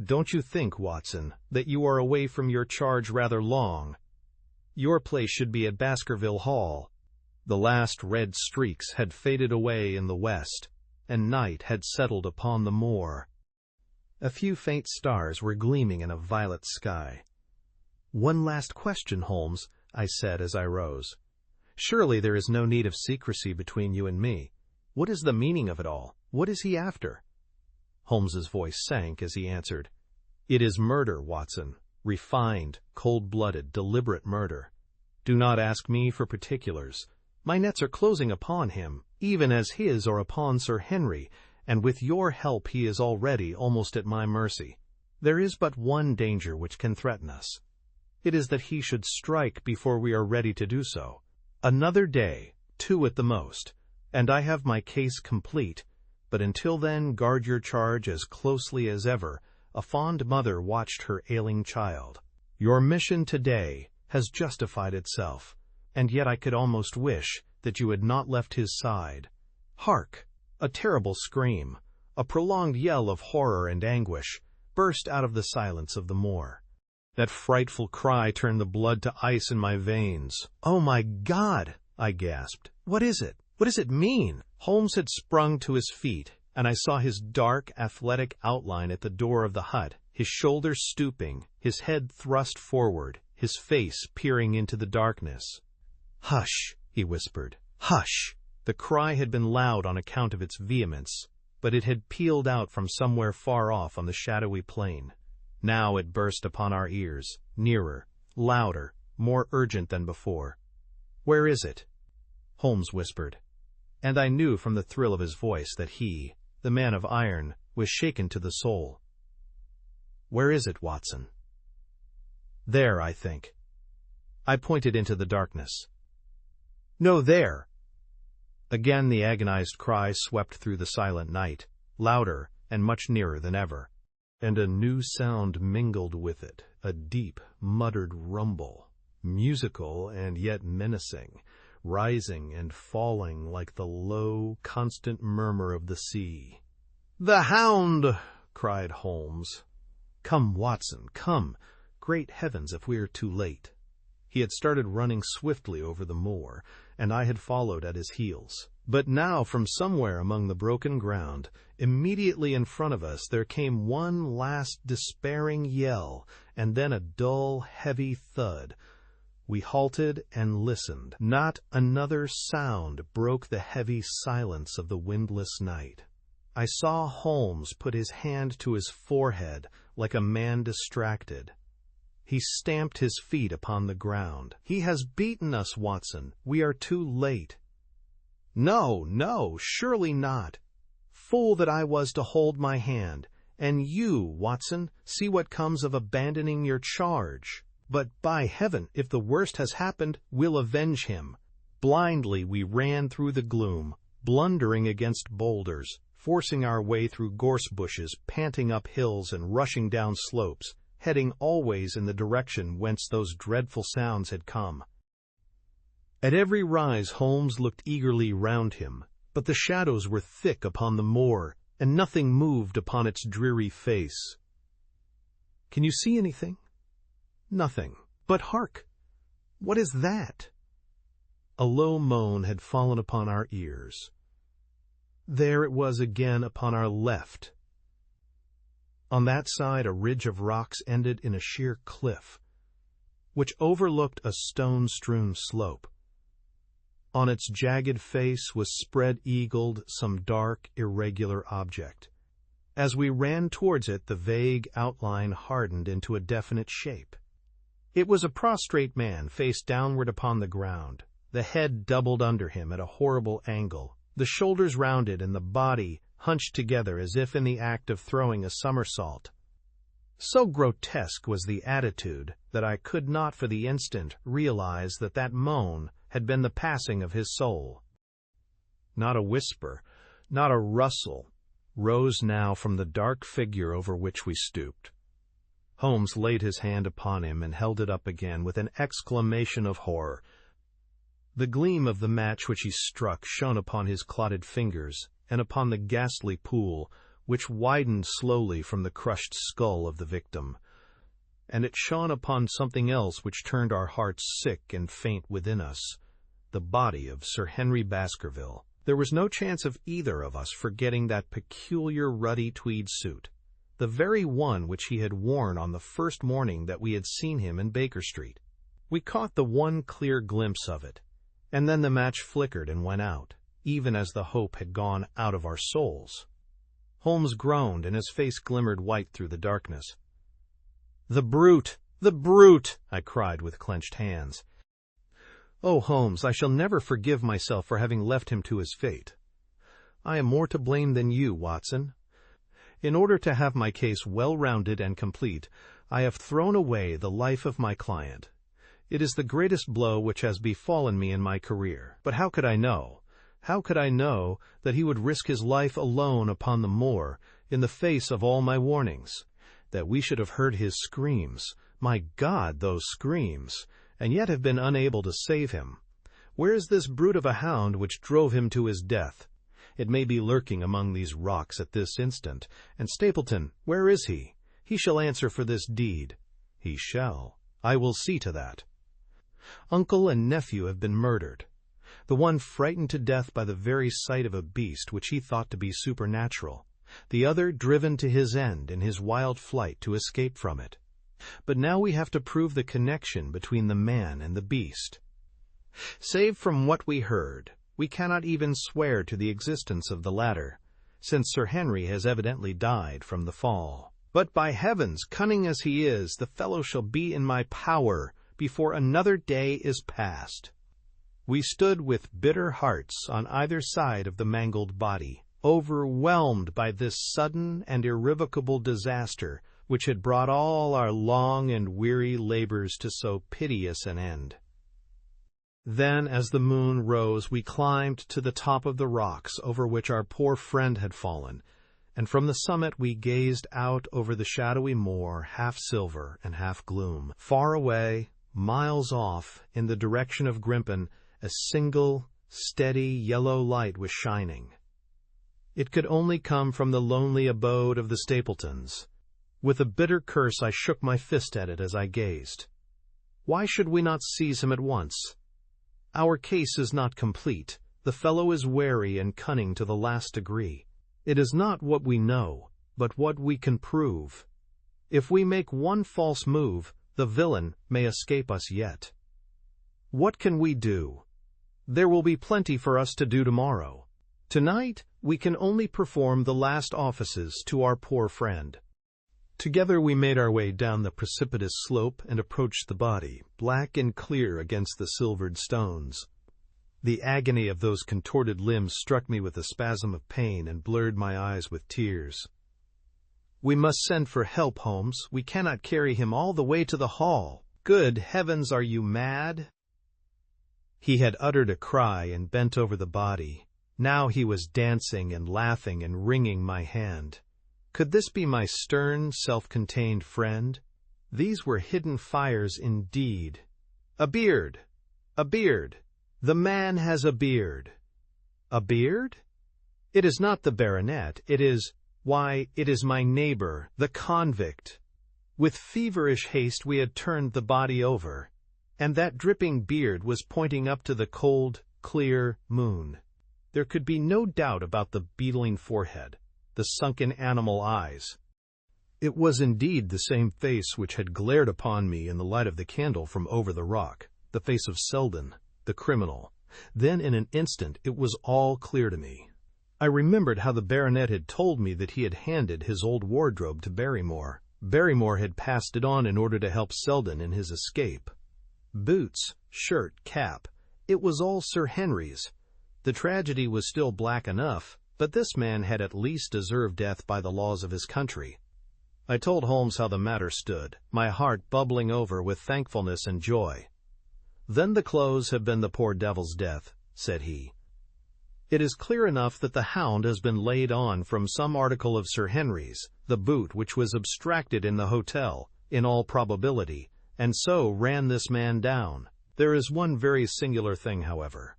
Don't you think, Watson, that you are away from your charge rather long? Your place should be at Baskerville Hall. The last red streaks had faded away in the west, and night had settled upon the moor. A few faint stars were gleaming in a violet sky. One last question, Holmes, I said as I rose. Surely there is no need of secrecy between you and me. What is the meaning of it all? What is he after? Holmes's voice sank as he answered, It is murder, Watson. Refined, cold-blooded, deliberate murder. Do not ask me for particulars. My nets are closing upon him, even as his are upon Sir Henry, and with your help he is already almost at my mercy. There is but one danger which can threaten us. It is that he should strike before we are ready to do so. Another day, 2 at the most, and I have my case complete, but until then guard your charge as closely as ever a fond mother watched her ailing child. Your mission today has justified itself, and yet I could almost wish that you had not left his side. Hark! A terrible scream, a prolonged yell of horror and anguish, burst out of the silence of the moor. That frightful cry turned the blood to ice in my veins. "Oh, my God!" I gasped. "What is it? What does it mean?" Holmes had sprung to his feet, and I saw his dark, athletic outline at the door of the hut, his shoulders stooping, his head thrust forward, his face peering into the darkness. "Hush," he whispered. "Hush!" The cry had been loud on account of its vehemence, but it had pealed out from somewhere far off on the shadowy plain. Now it burst upon our ears, nearer, louder, more urgent than before. "Where is it?" Holmes whispered, and I knew from the thrill of his voice that he, the man of iron, was shaken to the soul. "Where is it, Watson?" "There, I think." I pointed into the darkness. "No, there!" Again the agonized cry swept through the silent night, louder and much nearer than ever. And a new sound mingled with it, a deep, muttered rumble, musical and yet menacing, rising and falling like the low, constant murmur of the sea. "The Hound!" cried Holmes. "Come, Watson, come! Great heavens, if we are too late!" He had started running swiftly over the moor, and I had followed at his heels. But now, from somewhere among the broken ground, immediately in front of us, there came one last despairing yell, and then a dull, heavy thud. We halted and listened. Not another sound broke the heavy silence of the windless night. I saw Holmes put his hand to his forehead like a man distracted. He stamped his feet upon the ground. "He has beaten us, Watson. We are too late." "No, no, surely not. Fool that I was to hold my hand. And you, Watson, see what comes of abandoning your charge. But by heaven, if the worst has happened, we'll avenge him." Blindly we ran through the gloom, blundering against boulders, forcing our way through gorse bushes, panting up hills and rushing down slopes, heading always in the direction whence those dreadful sounds had come. At every rise Holmes looked eagerly round him, but the shadows were thick upon the moor, and nothing moved upon its dreary face. "Can you see anything?" "Nothing. But hark! What is that? A low moan had fallen upon our ears. There it was again upon our left. On that side a ridge of rocks ended in a sheer cliff, which overlooked a stone-strewn slope. On its jagged face was spread-eagled some dark, irregular object. As we ran towards it, the vague outline hardened into a definite shape. It was a prostrate man, face downward upon the ground, the head doubled under him at a horrible angle, the shoulders rounded and the body hunched together as if in the act of throwing a somersault. So grotesque was the attitude that I could not for the instant realize that that moan had been the passing of his soul. Not a whisper, not a rustle, rose now from the dark figure over which we stooped. Holmes laid his hand upon him and held it up again with an exclamation of horror. The gleam of the match which he struck shone upon his clotted fingers and upon the ghastly pool which widened slowly from the crushed skull of the victim. And it shone upon something else which turned our hearts sick and faint within us, the body of Sir Henry Baskerville. There was no chance of either of us forgetting that peculiar ruddy tweed suit, the very one which he had worn on the first morning that we had seen him in Baker Street. We caught the one clear glimpse of it, and then the match flickered and went out, even as the hope had gone out of our souls. Holmes groaned, and his face glimmered white through the darkness. "The brute! The brute!" I cried with clenched hands. "Oh, Holmes, I shall never forgive myself for having left him to his fate. I am more to blame than you, Watson. In order to have my case well-rounded and complete, I have thrown away the life of my client. It is the greatest blow which has befallen me in my career. But how could I know? How could I know that he would risk his life alone upon the moor, in the face of all my warnings? That we should have heard his screams, my God, those screams, and yet have been unable to save him? Where is this brute of a hound which drove him to his death? It may be lurking among these rocks at this instant. And Stapleton, where is he? He shall answer for this deed. He shall. I will see to that. Uncle and nephew have been murdered. The one frightened to death by the very sight of a beast which he thought to be supernatural, the other driven to his end in his wild flight to escape from it. But now we have to prove the connection between the man and the beast. Save from what we heard, we cannot even swear to the existence of the latter, since Sir Henry has evidently died from the fall. But by heavens, cunning as he is, the fellow shall be in my power before another day is past. We stood with bitter hearts on either side of the mangled body, overwhelmed by this sudden and irrevocable disaster which had brought all our long and weary labors to so piteous an end. Then, as the moon rose, we climbed to the top of the rocks over which our poor friend had fallen, and from the summit we gazed out over the shadowy moor, half silver and half gloom. Far away, miles off, in the direction of Grimpen, a single, steady yellow light was shining. It could only come from the lonely abode of the Stapletons. With a bitter curse I shook my fist at it as I gazed. Why should we not seize him at once? Our case is not complete. The fellow is wary and cunning to the last degree. It is not what we know, but what we can prove. If we make one false move, the villain may escape us yet. What can we do? There will be plenty for us to do tomorrow. Tonight, we can only perform the last offices to our poor friend. Together we made our way down the precipitous slope and approached the body, black and clear against the silvered stones. The agony of those contorted limbs struck me with a spasm of pain and blurred my eyes with tears. "We must send for help, Holmes. We cannot carry him all the way to the hall. Good heavens, are you mad?" He had uttered a cry and bent over the body. Now he was dancing and laughing and wringing my hand. Could this be my stern, self-contained friend? These were hidden fires indeed. A beard! A beard! The man has a beard. A beard? It is not the baronet. It is my neighbor, the convict. With feverish haste we had turned the body over, And that dripping beard was pointing up to the cold, clear moon. There could be no doubt about the beetling forehead, the sunken animal eyes. It was indeed the same face which had glared upon me in the light of the candle from over the rock, the face of Selden, the criminal. Then in an instant it was all clear to me. I remembered how the baronet had told me that he had handed his old wardrobe to Barrymore. Barrymore had passed it on in order to help Selden in his escape. Boots, shirt, cap, it was all Sir Henry's. The tragedy was still black enough, but this man had at least deserved death by the laws of his country. I told Holmes how the matter stood, my heart bubbling over with thankfulness and joy. "Then the clothes have been the poor devil's death," said he. "It is clear enough that the Hound has been laid on from some article of Sir Henry's, the boot which was abstracted in the hotel, in all probability, and so ran this man down. There is one very singular thing, however.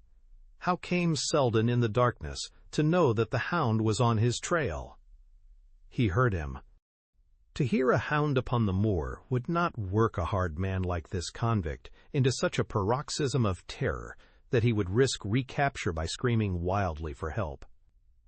How came Selden in the darkness to know that the Hound was on his trail?" "He heard him." To hear a hound upon the moor would not work a hard man like this convict into such a paroxysm of terror that he would risk recapture by screaming wildly for help.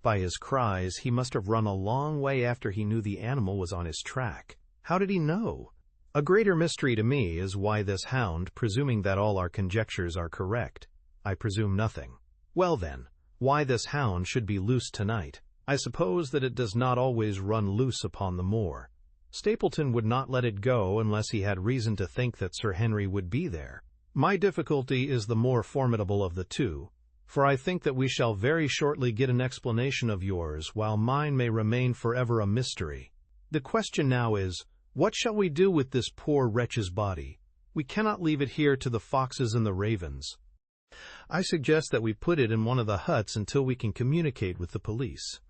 By his cries, he must have run a long way after he knew the animal was on his track. How did he know? A greater mystery to me is why this hound, presuming that all our conjectures are correct. I presume nothing. Well then, why this hound should be loose tonight? I suppose that it does not always run loose upon the moor. Stapleton would not let it go unless he had reason to think that Sir Henry would be there. My difficulty is the more formidable of the two, for I think that we shall very shortly get an explanation of yours, while mine may remain forever a mystery. The question now is, what shall we do with this poor wretch's body? We cannot leave it here to the foxes and the ravens. I suggest that we put it in one of the huts until we can communicate with the police.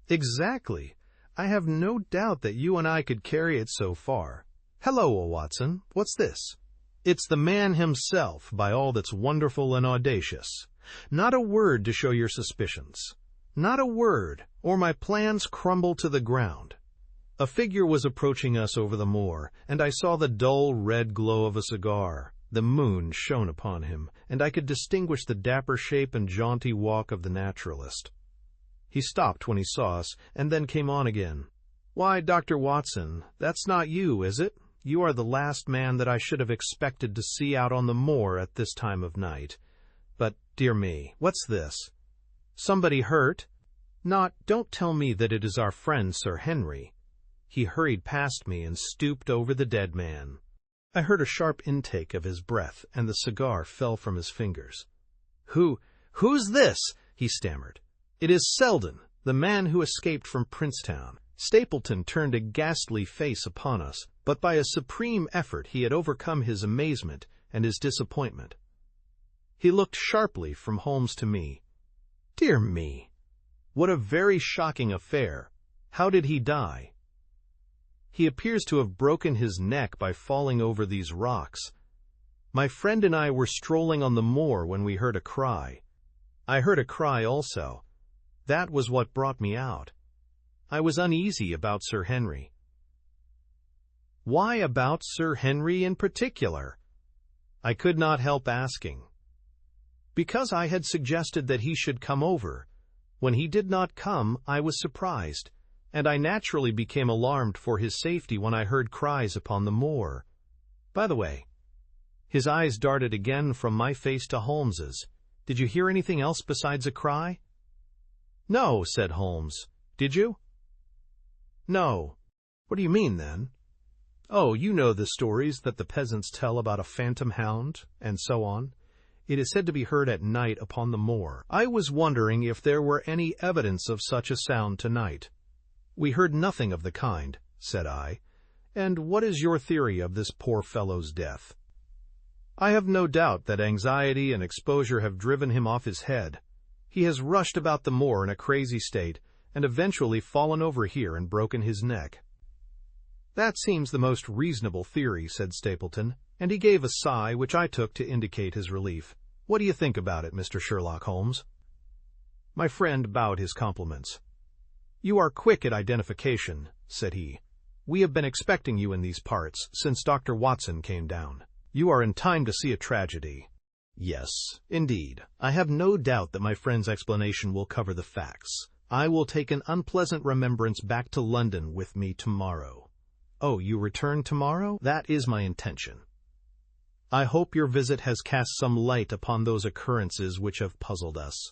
Exactly. I have no doubt that you and I could carry it so far. Hello, Watson. What's this? It's the man himself, by all that's wonderful and audacious. Not a word to show your suspicions. Not a word, or my plans crumble to the ground. A figure was approaching us over the moor, and I saw the dull red glow of a cigar. The moon shone upon him, and I could distinguish the dapper shape and jaunty walk of the naturalist. He stopped when he saw us, and then came on again. "Why, Dr. Watson, that's not you, is it? You are the last man that I should have expected to see out on the moor at this time of night. But, dear me, what's this? Somebody hurt? Don't tell me that it is our friend Sir Henry." He hurried past me and stooped over the dead man. I heard a sharp intake of his breath, and the cigar fell from his fingers. Who's this?" he stammered. "It is Selden, the man who escaped from Princetown." Stapleton turned a ghastly face upon us, but by a supreme effort he had overcome his amazement and his disappointment. He looked sharply from Holmes to me. "Dear me! What a very shocking affair! How did he die?" "He appears to have broken his neck by falling over these rocks. My friend and I were strolling on the moor when we heard a cry. I heard a cry also. That was what brought me out. I was uneasy about Sir Henry." "Why about Sir Henry in particular?" I could not help asking. "Because I had suggested that he should come over. When he did not come, I was surprised, and I naturally became alarmed for his safety when I heard cries upon the moor. By the way," his eyes darted again from my face to Holmes's, "did you hear anything else besides a cry?" "No," said Holmes. "Did you?" "No." "What do you mean, then?" "Oh, you know the stories that the peasants tell about a phantom hound, and so on. It is said to be heard at night upon the moor. I was wondering if there were any evidence of such a sound tonight." "We heard nothing of the kind," said I. "And what is your theory of this poor fellow's death?" "I have no doubt that anxiety and exposure have driven him off his head. He has rushed about the moor in a crazy state, and eventually fallen over here and broken his neck." "That seems the most reasonable theory," said Stapleton, and he gave a sigh which I took to indicate his relief. "What do you think about it, Mr. Sherlock Holmes?" My friend bowed his compliments. "You are quick at identification," said he. "We have been expecting you in these parts since Dr. Watson came down. You are in time to see a tragedy. Yes, indeed. I have no doubt that my friend's explanation will cover the facts. I will take an unpleasant remembrance back to London with me tomorrow. Oh, you return tomorrow? That is my intention. I hope your visit has cast some light upon those occurrences which have puzzled us.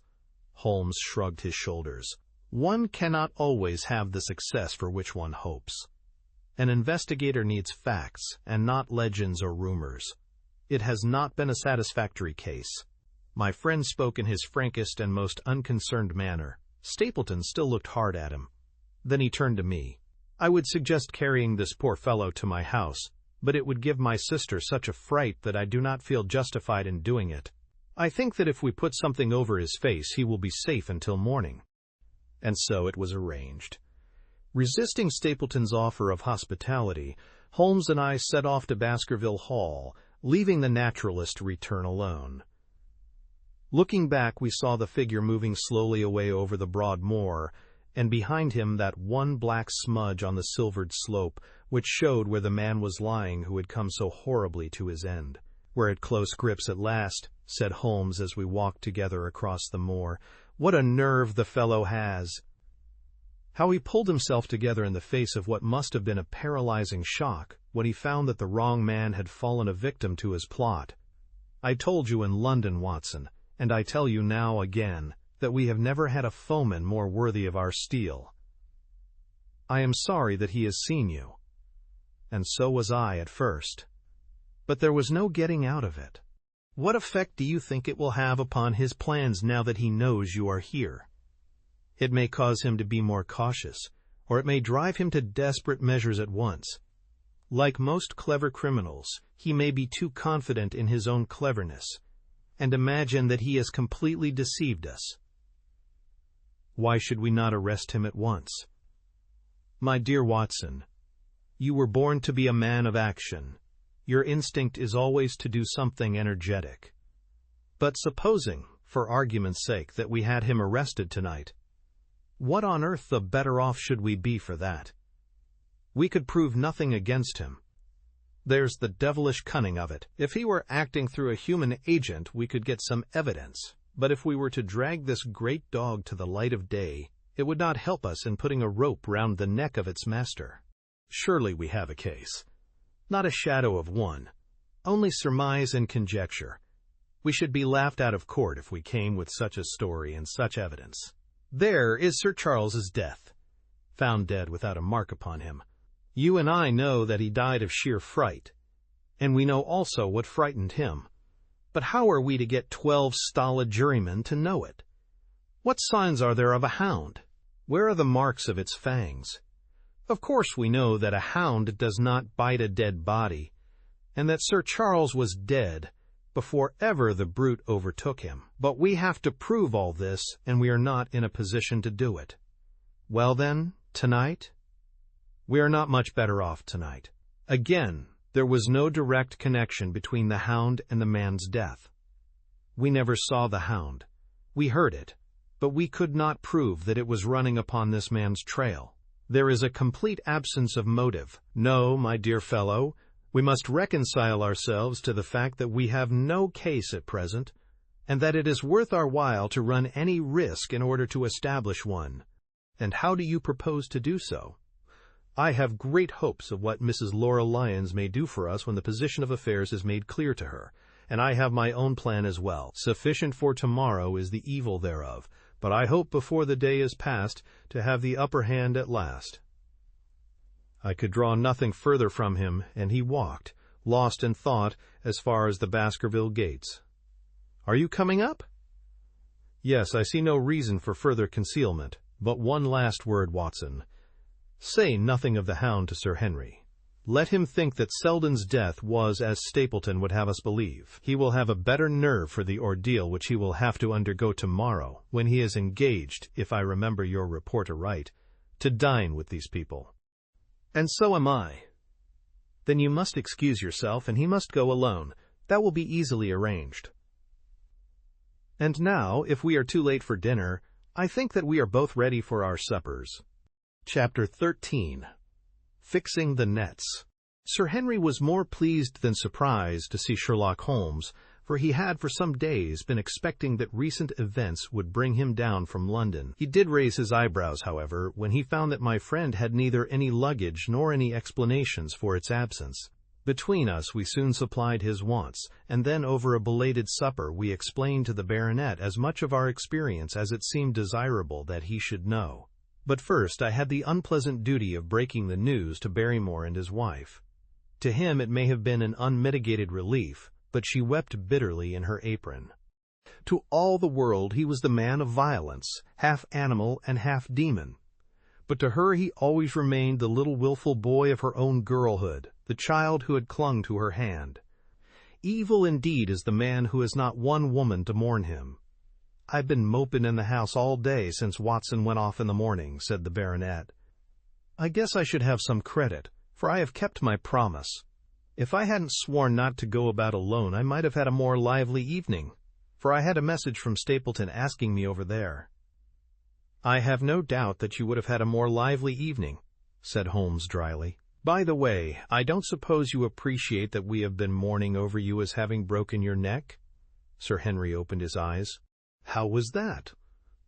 Holmes shrugged his shoulders. One cannot always have the success for which one hopes. An investigator needs facts, and not legends or rumors. It has not been a satisfactory case. My friend spoke in his frankest and most unconcerned manner. Stapleton still looked hard at him. Then he turned to me. I would suggest carrying this poor fellow to my house, but it would give my sister such a fright that I do not feel justified in doing it. I think that if we put something over his face, he will be safe until morning. And so it was arranged. Resisting Stapleton's offer of hospitality, Holmes and I set off to Baskerville Hall, leaving the naturalist to return alone. Looking back, we saw the figure moving slowly away over the broad moor, and behind him that one black smudge on the silvered slope, which showed where the man was lying who had come so horribly to his end. "We're at close grips at last," said Holmes as we walked together across the moor. "What a nerve the fellow has!" How he pulled himself together in the face of what must have been a paralyzing shock when he found that the wrong man had fallen a victim to his plot. I told you in London, Watson, and I tell you now again, that we have never had a foeman more worthy of our steel. I am sorry that he has seen you, and so was I at first. But there was no getting out of it. What effect do you think it will have upon his plans now that he knows you are here? It may cause him to be more cautious, or it may drive him to desperate measures at once. Like most clever criminals, he may be too confident in his own cleverness, and imagine that he has completely deceived us. Why should we not arrest him at once? My dear Watson, you were born to be a man of action. Your instinct is always to do something energetic. But supposing, for argument's sake, that we had him arrested tonight, what on earth the better off should we be for that? We could prove nothing against him. There's the devilish cunning of it. If he were acting through a human agent, we could get some evidence. But if we were to drag this great dog to the light of day, it would not help us in putting a rope round the neck of its master. Surely we have a case. Not a shadow of one. Only surmise and conjecture. We should be laughed out of court if we came with such a story and such evidence. There is Sir Charles's death, found dead without a mark upon him. You and I know that he died of sheer fright, and we know also what frightened him. But how are we to get 12 stolid jurymen to know it? What signs are there of a hound? Where are the marks of its fangs? Of course we know that a hound does not bite a dead body, and that Sir Charles was dead before ever the brute overtook him. But we have to prove all this, and we are not in a position to do it. Well then, tonight? We are not much better off tonight. Again, there was no direct connection between the hound and the man's death. We never saw the hound. We heard it, but we could not prove that it was running upon this man's trail. There is a complete absence of motive. No, my dear fellow, we must reconcile ourselves to the fact that we have no case at present, and that it is worth our while to run any risk in order to establish one. And how do you propose to do so? I have great hopes of what Mrs. Laura Lyons may do for us when the position of affairs is made clear to her, and I have my own plan as well. Sufficient for tomorrow is the evil thereof, but I hope before the day is past to have the upper hand at last. I could draw nothing further from him, and he walked, lost in thought, as far as the Baskerville gates. Are you coming up? Yes, I see no reason for further concealment. But one last word, Watson. Say nothing of the hound to Sir Henry. Let him think that Selden's death was as Stapleton would have us believe. He will have a better nerve for the ordeal which he will have to undergo tomorrow, when he is engaged, if I remember your report aright, to dine with these people. And so am I. Then you must excuse yourself, and he must go alone. That will be easily arranged. And now, if we are too late for dinner, I think that we are both ready for our suppers. Chapter 13. Fixing the Nets. Sir Henry was more pleased than surprised to see Sherlock Holmes, for he had for some days been expecting that recent events would bring him down from London. He did raise his eyebrows, however, when he found that my friend had neither any luggage nor any explanations for its absence. Between us we soon supplied his wants, and then over a belated supper we explained to the baronet as much of our experience as it seemed desirable that he should know. But first I had the unpleasant duty of breaking the news to Barrymore and his wife. To him it may have been an unmitigated relief, but she wept bitterly in her apron. To all the world he was the man of violence, half animal and half demon. But to her he always remained the little willful boy of her own girlhood, the child who had clung to her hand. Evil indeed is the man who has not one woman to mourn him. "I've been moping in the house all day since Watson went off in the morning," said the baronet. "I guess I should have some credit, for I have kept my promise. If I hadn't sworn not to go about alone, I might have had a more lively evening, for I had a message from Stapleton asking me over there." "I have no doubt that you would have had a more lively evening," said Holmes dryly. "By the way, I don't suppose you appreciate that we have been mourning over you as having broken your neck?" Sir Henry opened his eyes. "How was that?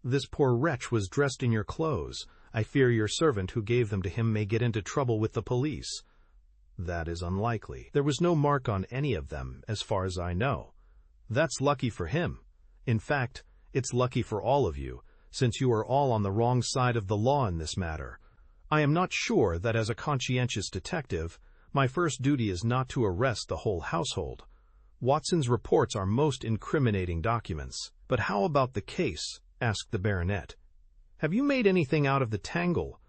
This poor wretch was dressed in your clothes. I fear your servant who gave them to him may get into trouble with the police." "That is unlikely. There was no mark on any of them, as far as I know." "That's lucky for him. In fact, it's lucky for all of you, since you are all on the wrong side of the law in this matter. I am not sure that as a conscientious detective, my first duty is not to arrest the whole household. Watson's reports are most incriminating documents. But how about the case?" asked the baronet. "Have you made anything out of the tangle?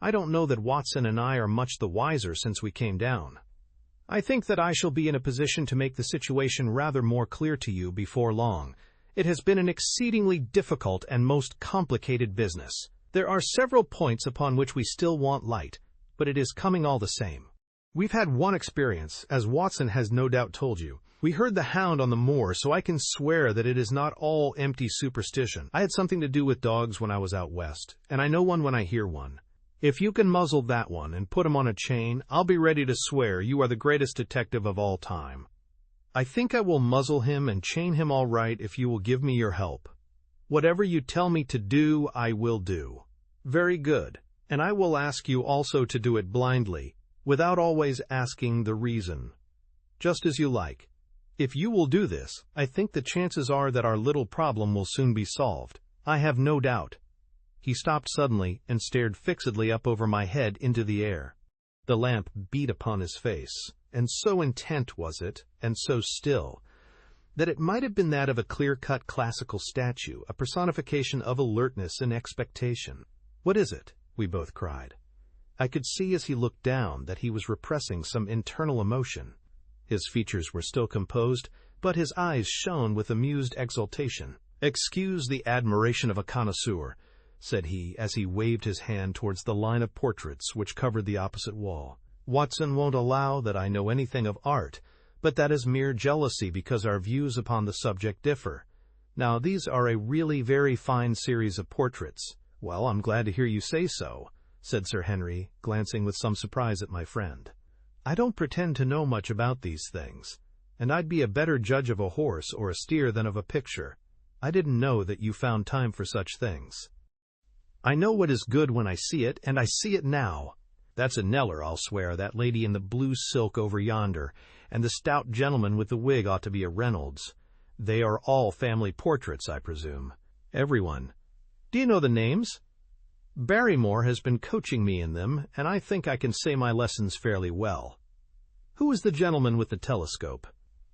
I don't know that Watson and I are much the wiser since we came down." "I think that I shall be in a position to make the situation rather more clear to you before long. It has been an exceedingly difficult and most complicated business. There are several points upon which we still want light, but it is coming all the same. We've had one experience, as Watson has no doubt told you. We heard the Hound on the Moor, so I can swear that it is not all empty superstition. I had something to do with dogs when I was out west, and I know one when I hear one. If you can muzzle that one and put him on a chain, I'll be ready to swear you are the greatest detective of all time. I think I will muzzle him and chain him all right if you will give me your help. Whatever you tell me to do, I will do." "Very good, and I will ask you also to do it blindly, without always asking the reason. Just as you like. If you will do this, I think the chances are that our little problem will soon be solved. I have no doubt." He stopped suddenly and stared fixedly up over my head into the air. The lamp beat upon his face, and so intent was it, and so still, that it might have been that of a clear-cut classical statue, a personification of alertness and expectation. "What is it?" we both cried. I could see as he looked down that he was repressing some internal emotion. His features were still composed, but his eyes shone with amused exultation. "Excuse the admiration of a connoisseur," said he, as he waved his hand towards the line of portraits which covered the opposite wall. "Watson won't allow that I know anything of art, but that is mere jealousy because our views upon the subject differ. Now, these are a really very fine series of portraits." "Well, I'm glad to hear you say so," said Sir Henry, glancing with some surprise at my friend. "I don't pretend to know much about these things, and I'd be a better judge of a horse or a steer than of a picture. I didn't know that you found time for such things." "I know what is good when I see it, and I see it now. That's a Kneller, I'll swear, that lady in the blue silk over yonder, and the stout gentleman with the wig ought to be a Reynolds. They are all family portraits, I presume." "Everyone." "Do you know the names?" "Barrymore has been coaching me in them, and I think I can say my lessons fairly well." "Who is the gentleman with the telescope?"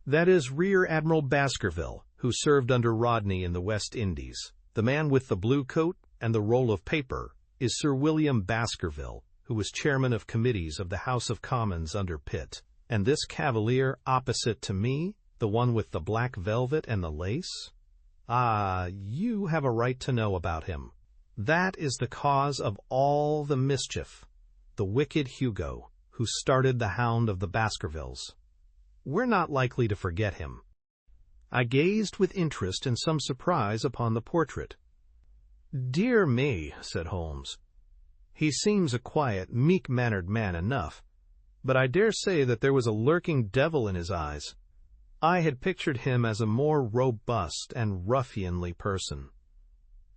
"That is Rear Admiral Baskerville, who served under Rodney in the West Indies. The man with the blue coat and the roll of paper is Sir William Baskerville, who was chairman of committees of the House of Commons under Pitt. And this cavalier opposite to me, the one with the black velvet and the lace? Ah, you have a right to know about him. That is the cause of all the mischief, the wicked Hugo, who started the Hound of the Baskervilles. We're not likely to forget him." I gazed with interest and some surprise upon the portrait. "Dear me," said Holmes. "He seems a quiet, meek-mannered man enough, but I dare say that there was a lurking devil in his eyes. I had pictured him as a more robust and ruffianly person.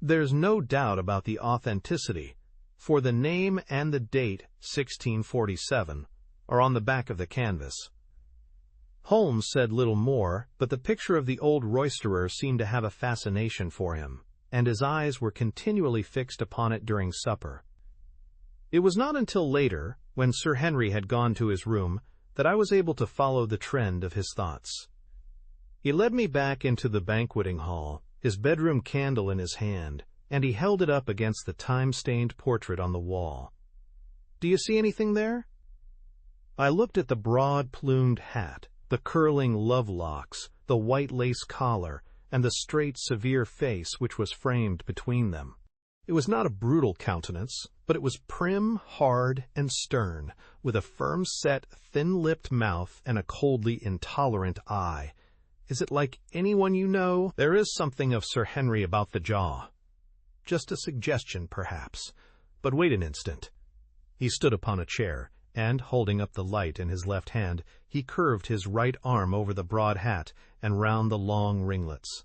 There's no doubt about the authenticity, for the name and the date, 1647, are on the back of the canvas. Holmes said little more, but the picture of the old roisterer seemed to have a fascination for him, and his eyes were continually fixed upon it during supper. It was not until later, when Sir Henry had gone to his room, that I was able to follow the trend of his thoughts. He led me back into the banqueting hall, his bedroom candle in his hand, and he held it up against the time-stained portrait on the wall. "Do you see anything there?" I looked at the broad-plumed hat, the curling love locks, the white lace collar, and the straight, severe face which was framed between them. It was not a brutal countenance, but it was prim, hard, and stern, with a firm-set, thin-lipped mouth and a coldly intolerant eye. "Is it like anyone you know?" "There is something of Sir Henry about the jaw. Just a suggestion, perhaps. But wait an instant." He stood upon a chair, and, holding up the light in his left hand, he curved his right arm over the broad hat and round the long ringlets.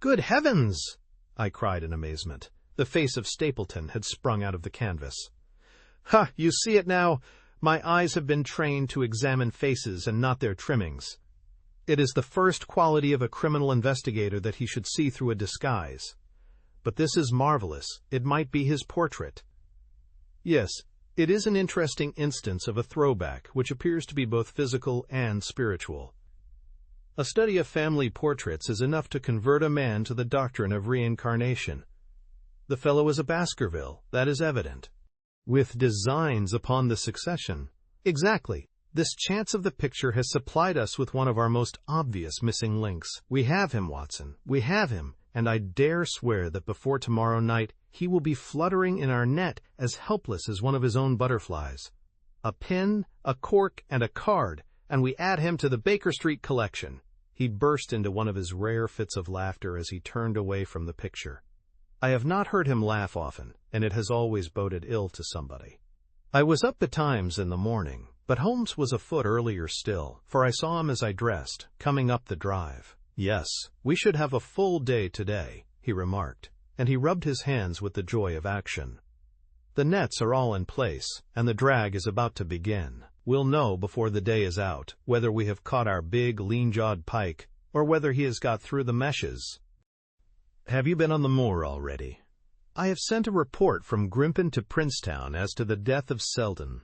"Good heavens!" I cried in amazement. The face of Stapleton had sprung out of the canvas. "Ha! You see it now. My eyes have been trained to examine faces and not their trimmings. It is the first quality of a criminal investigator that he should see through a disguise. But this is marvelous. It might be his portrait." "Yes, it is an interesting instance of a throwback, which appears to be both physical and spiritual. A study of family portraits is enough to convert a man to the doctrine of reincarnation. The fellow is a Baskerville, that is evident." "With designs upon the succession." "Exactly. This chance of the picture has supplied us with one of our most obvious missing links. We have him, Watson. We have him, and I dare swear that before tomorrow night he will be fluttering in our net as helpless as one of his own butterflies. A pin, a cork, and a card, and we add him to the Baker Street collection." He burst into one of his rare fits of laughter as he turned away from the picture. I have not heard him laugh often, and it has always boded ill to somebody. I was up betimes in the morning, but Holmes was afoot earlier still, for I saw him as I dressed, coming up the drive. "Yes, we should have a full day today," he remarked, and he rubbed his hands with the joy of action. "The nets are all in place, and the drag is about to begin. We'll know before the day is out whether we have caught our big, lean-jawed pike, or whether he has got through the meshes. Have you been on the moor already?" "I have sent a report from Grimpen to Princetown as to the death of Selden.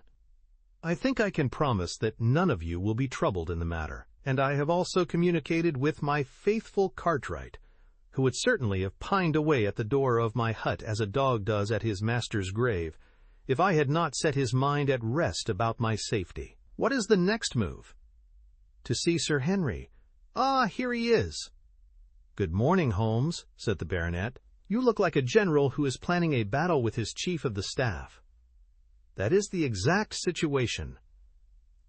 I think I can promise that none of you will be troubled in the matter, and I have also communicated with my faithful Cartwright, who would certainly have pined away at the door of my hut as a dog does at his master's grave, if I had not set his mind at rest about my safety." "What is the next move?" "To see Sir Henry. Ah, here he is." "Good morning, Holmes," said the baronet. "You look like a general who is planning a battle with his chief of the staff." "That is the exact situation.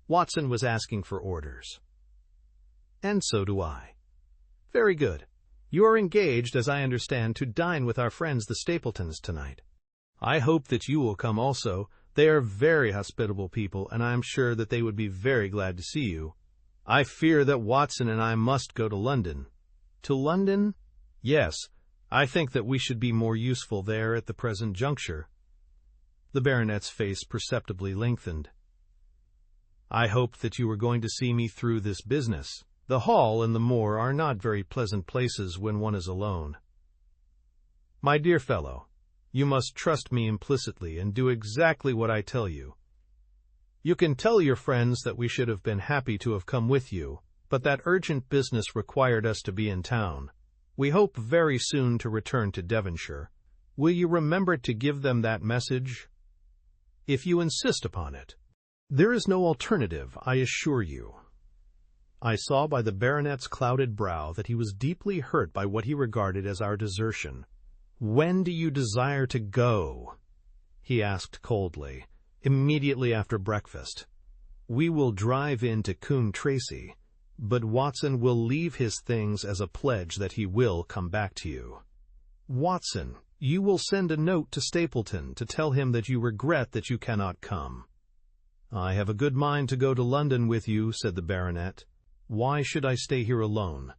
Watson was asking for orders." "And so do I." "Very good. You are engaged, as I understand, to dine with our friends the Stapletons tonight. I hope that you will come also. They are very hospitable people, and I am sure that they would be very glad to see you. I fear that Watson and I must go to London." "To London?" "Yes, I think that we should be more useful there at the present juncture." The baronet's face perceptibly lengthened. "I hoped that you were going to see me through this business. The hall and the moor are not very pleasant places when one is alone." "My dear fellow, you must trust me implicitly and do exactly what I tell you. You can tell your friends that we should have been happy to have come with you, but that urgent business required us to be in town. We hope very soon to return to Devonshire. Will you remember to give them that message?" "If you insist upon it." "There is no alternative, I assure you." I saw by the baronet's clouded brow that he was deeply hurt by what he regarded as our desertion. "When do you desire to go?" he asked coldly. "Immediately after breakfast. We will drive in to Coombe Tracey, but Watson will leave his things as a pledge that he will come back to you. Watson, you will send a note to Stapleton to tell him that you regret that you cannot come." "I have a good mind to go to London with you," said the baronet. "Why should I stay here alone?"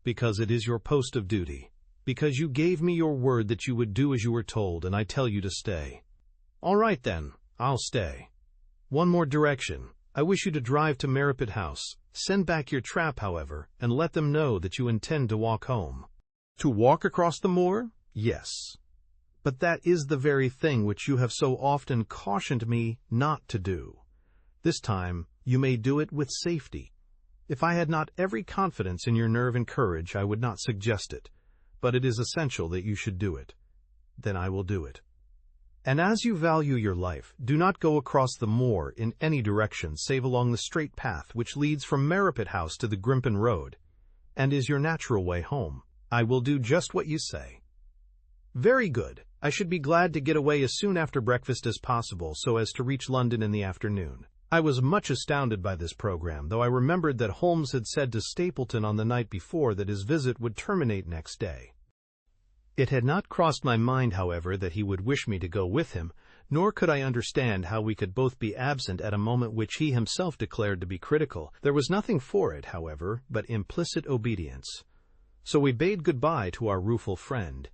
"Because it is your post of duty. Because you gave me your word that you would do as you were told, and I tell you to stay." "All right, then. I'll stay. One more direction. I wish you to drive to Narrated House. Send back your trap, however, and let them know that you intend to walk home." "To walk across the moor?" "Yes. But that is the very thing which you have so often cautioned me not to do. This time you may do it with safety. If I had not every confidence in your nerve and courage, I would not suggest it, but it is essential that you should do it. Then I will do it. And as you value your life, do not go across the moor in any direction save along the straight path which leads from Narrated House to the Grimpen Road, and is your natural way home. I will do just what you say." "Very good. I should be glad to get away as soon after breakfast as possible so as to reach London in the afternoon." I was much astounded by this program, though I remembered that Holmes had said to Stapleton on the night before that his visit would terminate next day. It had not crossed my mind, however, that he would wish me to go with him, nor could I understand how we could both be absent at a moment which he himself declared to be critical. There was nothing for it, however, but implicit obedience. So we bade good-bye to our rueful friend,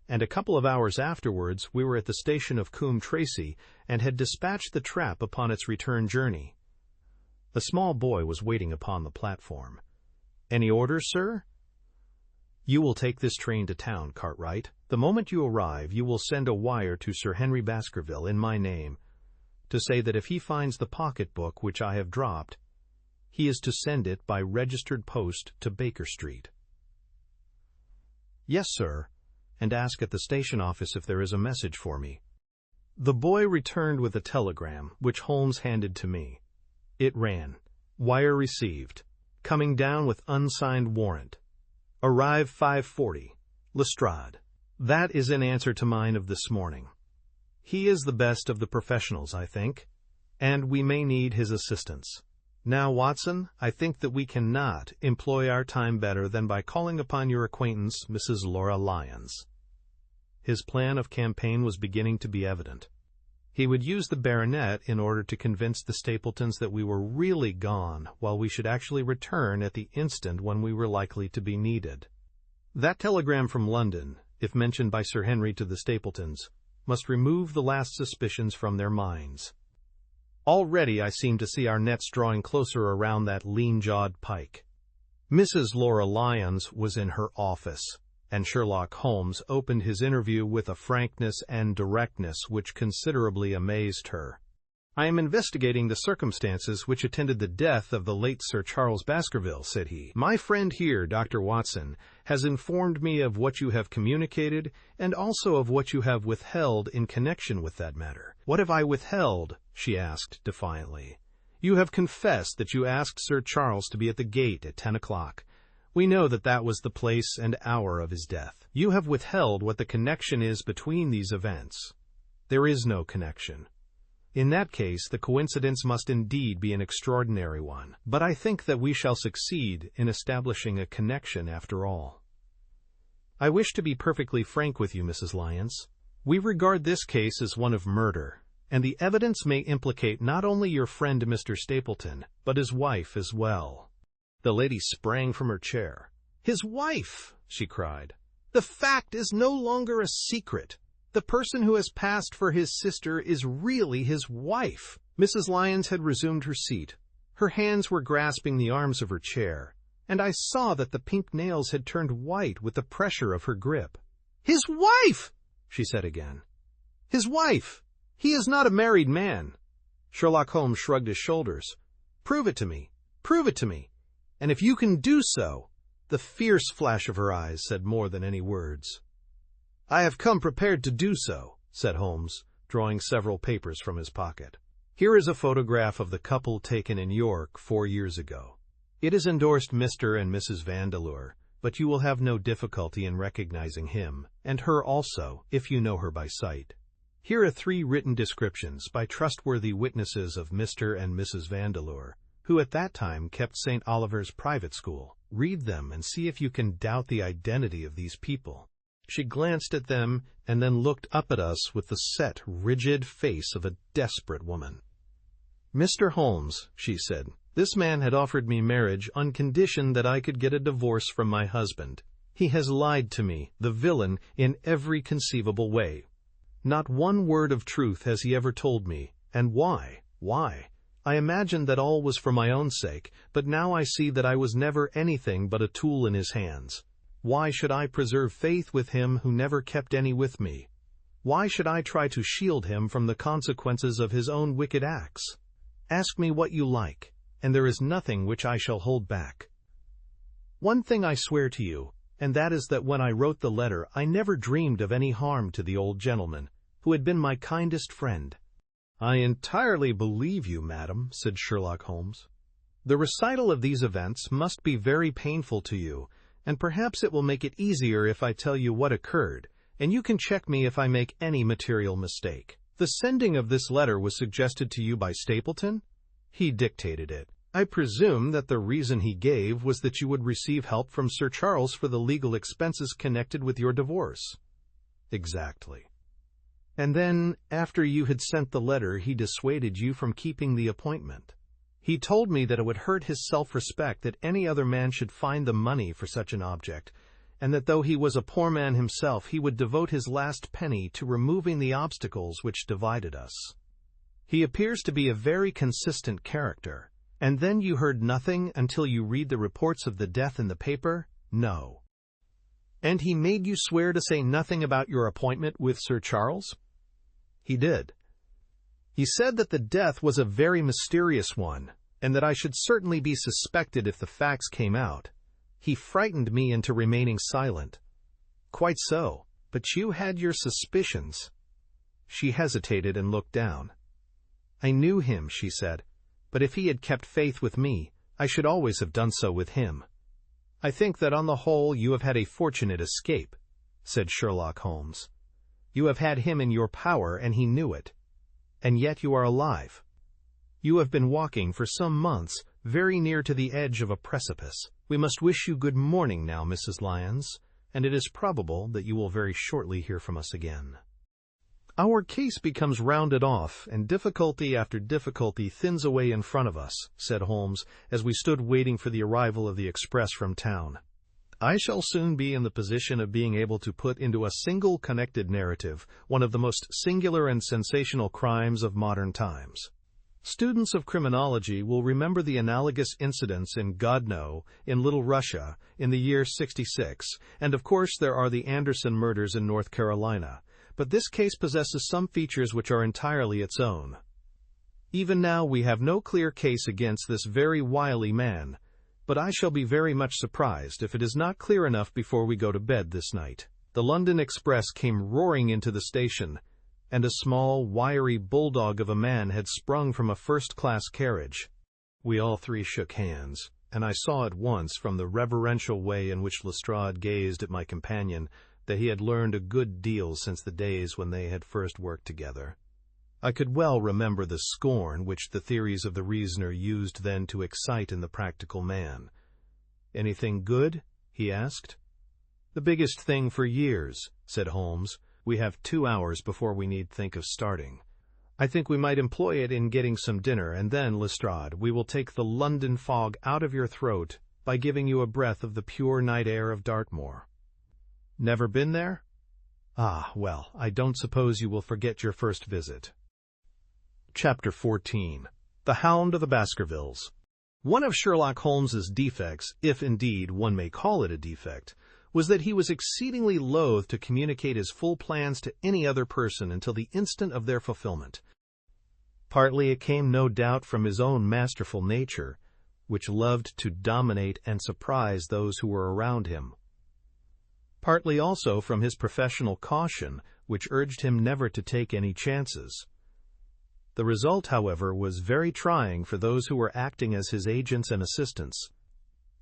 and a couple of hours afterwards we were at the station of Coombe Tracey and had dispatched the trap upon its return journey. A small boy was waiting upon the platform. "Any orders, sir?" "You will take this train to town, Cartwright. The moment you arrive, you will send a wire to Sir Henry Baskerville in my name, to say that if he finds the pocket-book which I have dropped, he is to send it by registered post to Baker Street." "Yes, sir, and ask at the station office if there is a message for me." The boy returned with a telegram, which Holmes handed to me. It ran, "Wire received. Coming down with unsigned warrant. Arrive 5:40. Lestrade." That is in answer to mine of this morning. He is the best of the professionals, I think, and we may need his assistance. Now, Watson, I think that we cannot employ our time better than by calling upon your acquaintance, Mrs. Laura Lyons. His plan of campaign was beginning to be evident. He would use the baronet in order to convince the Stapletons that we were really gone, while we should actually return at the instant when we were likely to be needed. That telegram from London, if mentioned by Sir Henry to the Stapletons, must remove the last suspicions from their minds. Already I seem to see our nets drawing closer around that lean-jawed pike. Mrs. Laura Lyons was in her office, and Sherlock Holmes opened his interview with a frankness and directness which considerably amazed her. "I am investigating the circumstances which attended the death of the late Sir Charles Baskerville," said he. "My friend here, Dr. Watson, has informed me of what you have communicated and also of what you have withheld in connection with that matter." "What have I withheld?" she asked defiantly. "You have confessed that you asked Sir Charles to be at the gate at 10 o'clock. We know that that was the place and hour of his death. You have withheld what the connection is between these events. There is no connection. In that case, the coincidence must indeed be an extraordinary one, but I think that we shall succeed in establishing a connection after all. I wish to be perfectly frank with you, Mrs. Lyons. We regard this case as one of murder, and the evidence may implicate not only your friend Mr. Stapleton, but his wife as well." The lady sprang from her chair. "His wife!" she cried. "The fact is no longer a secret. The person who has passed for his sister is really his wife." Mrs. Lyons had resumed her seat. Her hands were grasping the arms of her chair, and I saw that the pink nails had turned white with the pressure of her grip. "His wife!" she said again. "His wife! He is not a married man." Sherlock Holmes shrugged his shoulders. "Prove it to me. Prove it to me. And if you can do so—" The fierce flash of her eyes said more than any words. "I have come prepared to do so," said Holmes, drawing several papers from his pocket. "Here is a photograph of the couple taken in York 4 years ago. It is endorsed Mr. and Mrs. Vandeleur, but you will have no difficulty in recognizing him, and her also, if you know her by sight. Here are 3 written descriptions by trustworthy witnesses of Mr. and Mrs. Vandeleur, who at that time kept St. Oliver's private school. Read them and see if you can doubt the identity of these people." She glanced at them and then looked up at us with the set, rigid face of a desperate woman. "Mr. Holmes," she said, "this man had offered me marriage on condition that I could get a divorce from my husband. He has lied to me, the villain, in every conceivable way. Not one word of truth has he ever told me. And why? Why? I imagined that all was for my own sake, but now I see that I was never anything but a tool in his hands. Why should I preserve faith with him who never kept any with me? Why should I try to shield him from the consequences of his own wicked acts? Ask me what you like, and there is nothing which I shall hold back. One thing I swear to you, and that is that when I wrote the letter I never dreamed of any harm to the old gentleman, who had been my kindest friend." "I entirely believe you, madam," said Sherlock Holmes. "The recital of these events must be very painful to you, and perhaps it will make it easier if I tell you what occurred, and you can check me if I make any material mistake. The sending of this letter was suggested to you by Stapleton? He dictated it. I presume that the reason he gave was that you would receive help from Sir Charles for the legal expenses connected with your divorce." "Exactly." "And then, after you had sent the letter, he dissuaded you from keeping the appointment. He told me that it would hurt his self-respect that any other man should find the money for such an object, and that though he was a poor man himself, he would devote his last penny to removing the obstacles which divided us. He appears to be a very consistent character. And then you heard nothing until you read the reports of the death in the paper? No." "And he made you swear to say nothing about your appointment with Sir Charles?" "He did. He said that the death was a very mysterious one, and that I should certainly be suspected if the facts came out. He frightened me into remaining silent." "Quite so, but you had your suspicions." She hesitated and looked down. "I knew him," she said, "but if he had kept faith with me, I should always have done so with him." "I think that on the whole you have had a fortunate escape," said Sherlock Holmes. "You have had him in your power, and he knew it. And yet you are alive. You have been walking for some months very near to the edge of a precipice. We must wish you good morning now, Mrs. Lyons, and it is probable that you will very shortly hear from us again." "Our case becomes rounded off, and difficulty after difficulty thins away in front of us," said Holmes, as we stood waiting for the arrival of the express from town. "I shall soon be in the position of being able to put into a single connected narrative one of the most singular and sensational crimes of modern times. Students of criminology will remember the analogous incidents in Godno, in Little Russia, in the year '66, and of course there are the Anderson murders in North Carolina. But this case possesses some features which are entirely its own. Even now we have no clear case against this very wily man, but I shall be very much surprised if it is not clear enough before we go to bed this night." The London express came roaring into the station, and a small, wiry bulldog of a man had sprung from a first-class carriage. We all three shook hands, and I saw at once from the reverential way in which Lestrade gazed at my companion that he had learned a good deal since the days when they had first worked together. I could well remember the scorn which the theories of the reasoner used then to excite in the practical man. "Anything good?" he asked. "The biggest thing for years," said Holmes. "We have 2 hours before we need think of starting. I think we might employ it in getting some dinner, and then, Lestrade, we will take the London fog out of your throat by giving you a breath of the pure night air of Dartmoor. Never been there? Ah, well, I don't suppose you will forget your first visit." Chapter 14. The Hound of the Baskervilles. One of Sherlock Holmes's defects, if indeed one may call it a defect, was that he was exceedingly loath to communicate his full plans to any other person until the instant of their fulfillment. Partly it came no doubt from his own masterful nature, which loved to dominate and surprise those who were around him. Partly also from his professional caution, which urged him never to take any chances. The result, however, was very trying for those who were acting as his agents and assistants.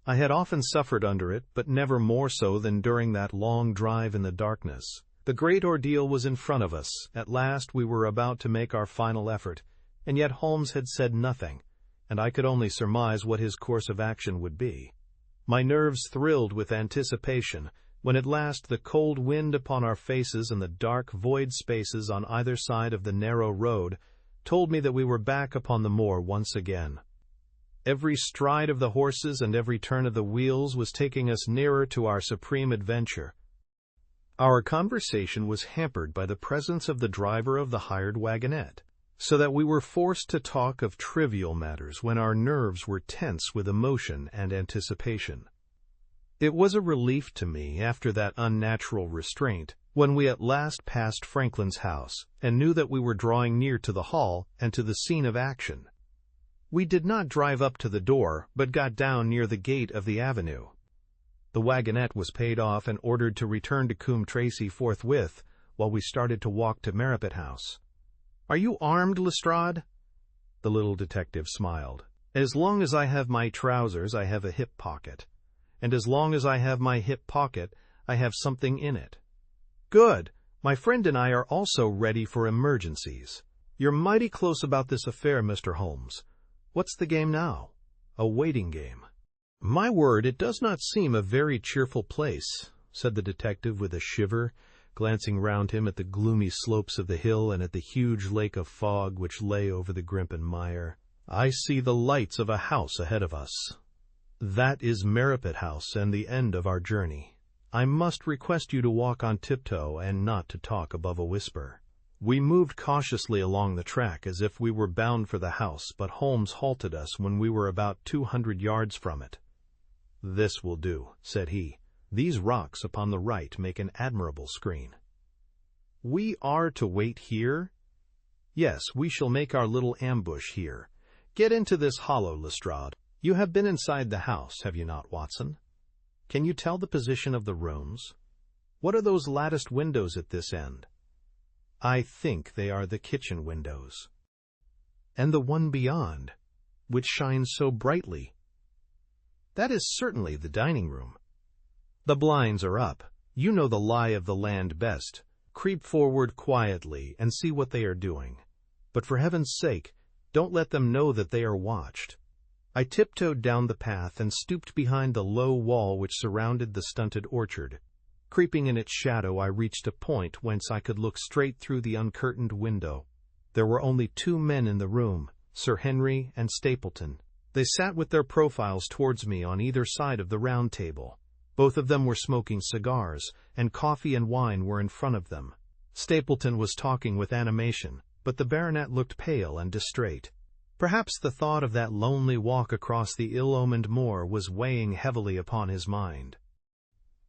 I had often suffered under it, but never more so than during that long drive in the darkness. The great ordeal was in front of us. At last we were about to make our final effort, and yet Holmes had said nothing, and I could only surmise what his course of action would be. My nerves thrilled with anticipation, when at last the cold wind upon our faces and the dark, void spaces on either side of the narrow road told me that we were back upon the moor once again. Every stride of the horses and every turn of the wheels was taking us nearer to our supreme adventure. Our conversation was hampered by the presence of the driver of the hired wagonette, so that we were forced to talk of trivial matters when our nerves were tense with emotion and anticipation. It was a relief to me, after that unnatural restraint, when we at last passed Franklin's house and knew that we were drawing near to the hall and to the scene of action. We did not drive up to the door, but got down near the gate of the avenue. The wagonette was paid off and ordered to return to Coombe Tracey forthwith, while we started to walk to Narrated House. "Are you armed, Lestrade?" The little detective smiled. "As long as I have my trousers, I have a hip pocket. And as long as I have my hip pocket, I have something in it." "Good. My friend and I are also ready for emergencies. You're mighty close about this affair, Mr. Holmes. What's the game now?" "A waiting game." "My word, it does not seem a very cheerful place," said the detective with a shiver, glancing round him at the gloomy slopes of the hill and at the huge lake of fog which lay over the Grimpen Mire. "I see the lights of a house ahead of us. That is Narrated House and the end of our journey. I must request you to walk on tiptoe and not to talk above a whisper." We moved cautiously along the track as if we were bound for the house, but Holmes halted us when we were about 200 yards from it. "This will do," said he. "These rocks upon the right make an admirable screen." "We are to wait here?" "Yes, we shall make our little ambush here. Get into this hollow, Lestrade. You have been inside the house, have you not, Watson? Can you tell the position of the rooms? What are those latticed windows at this end?" "I think they are the kitchen windows." "And the one beyond, which shines so brightly?" "That is certainly the dining room." "The blinds are up. You know the lie of the land best. Creep forward quietly and see what they are doing. But for heaven's sake, don't let them know that they are watched." I tiptoed down the path and stooped behind the low wall which surrounded the stunted orchard. Creeping in its shadow, I reached a point whence I could look straight through the uncurtained window. There were only 2 men in the room, Sir Henry and Stapleton. They sat with their profiles towards me on either side of the round table. Both of them were smoking cigars, and coffee and wine were in front of them. Stapleton was talking with animation, but the baronet looked pale and distrait. Perhaps the thought of that lonely walk across the ill-omened moor was weighing heavily upon his mind.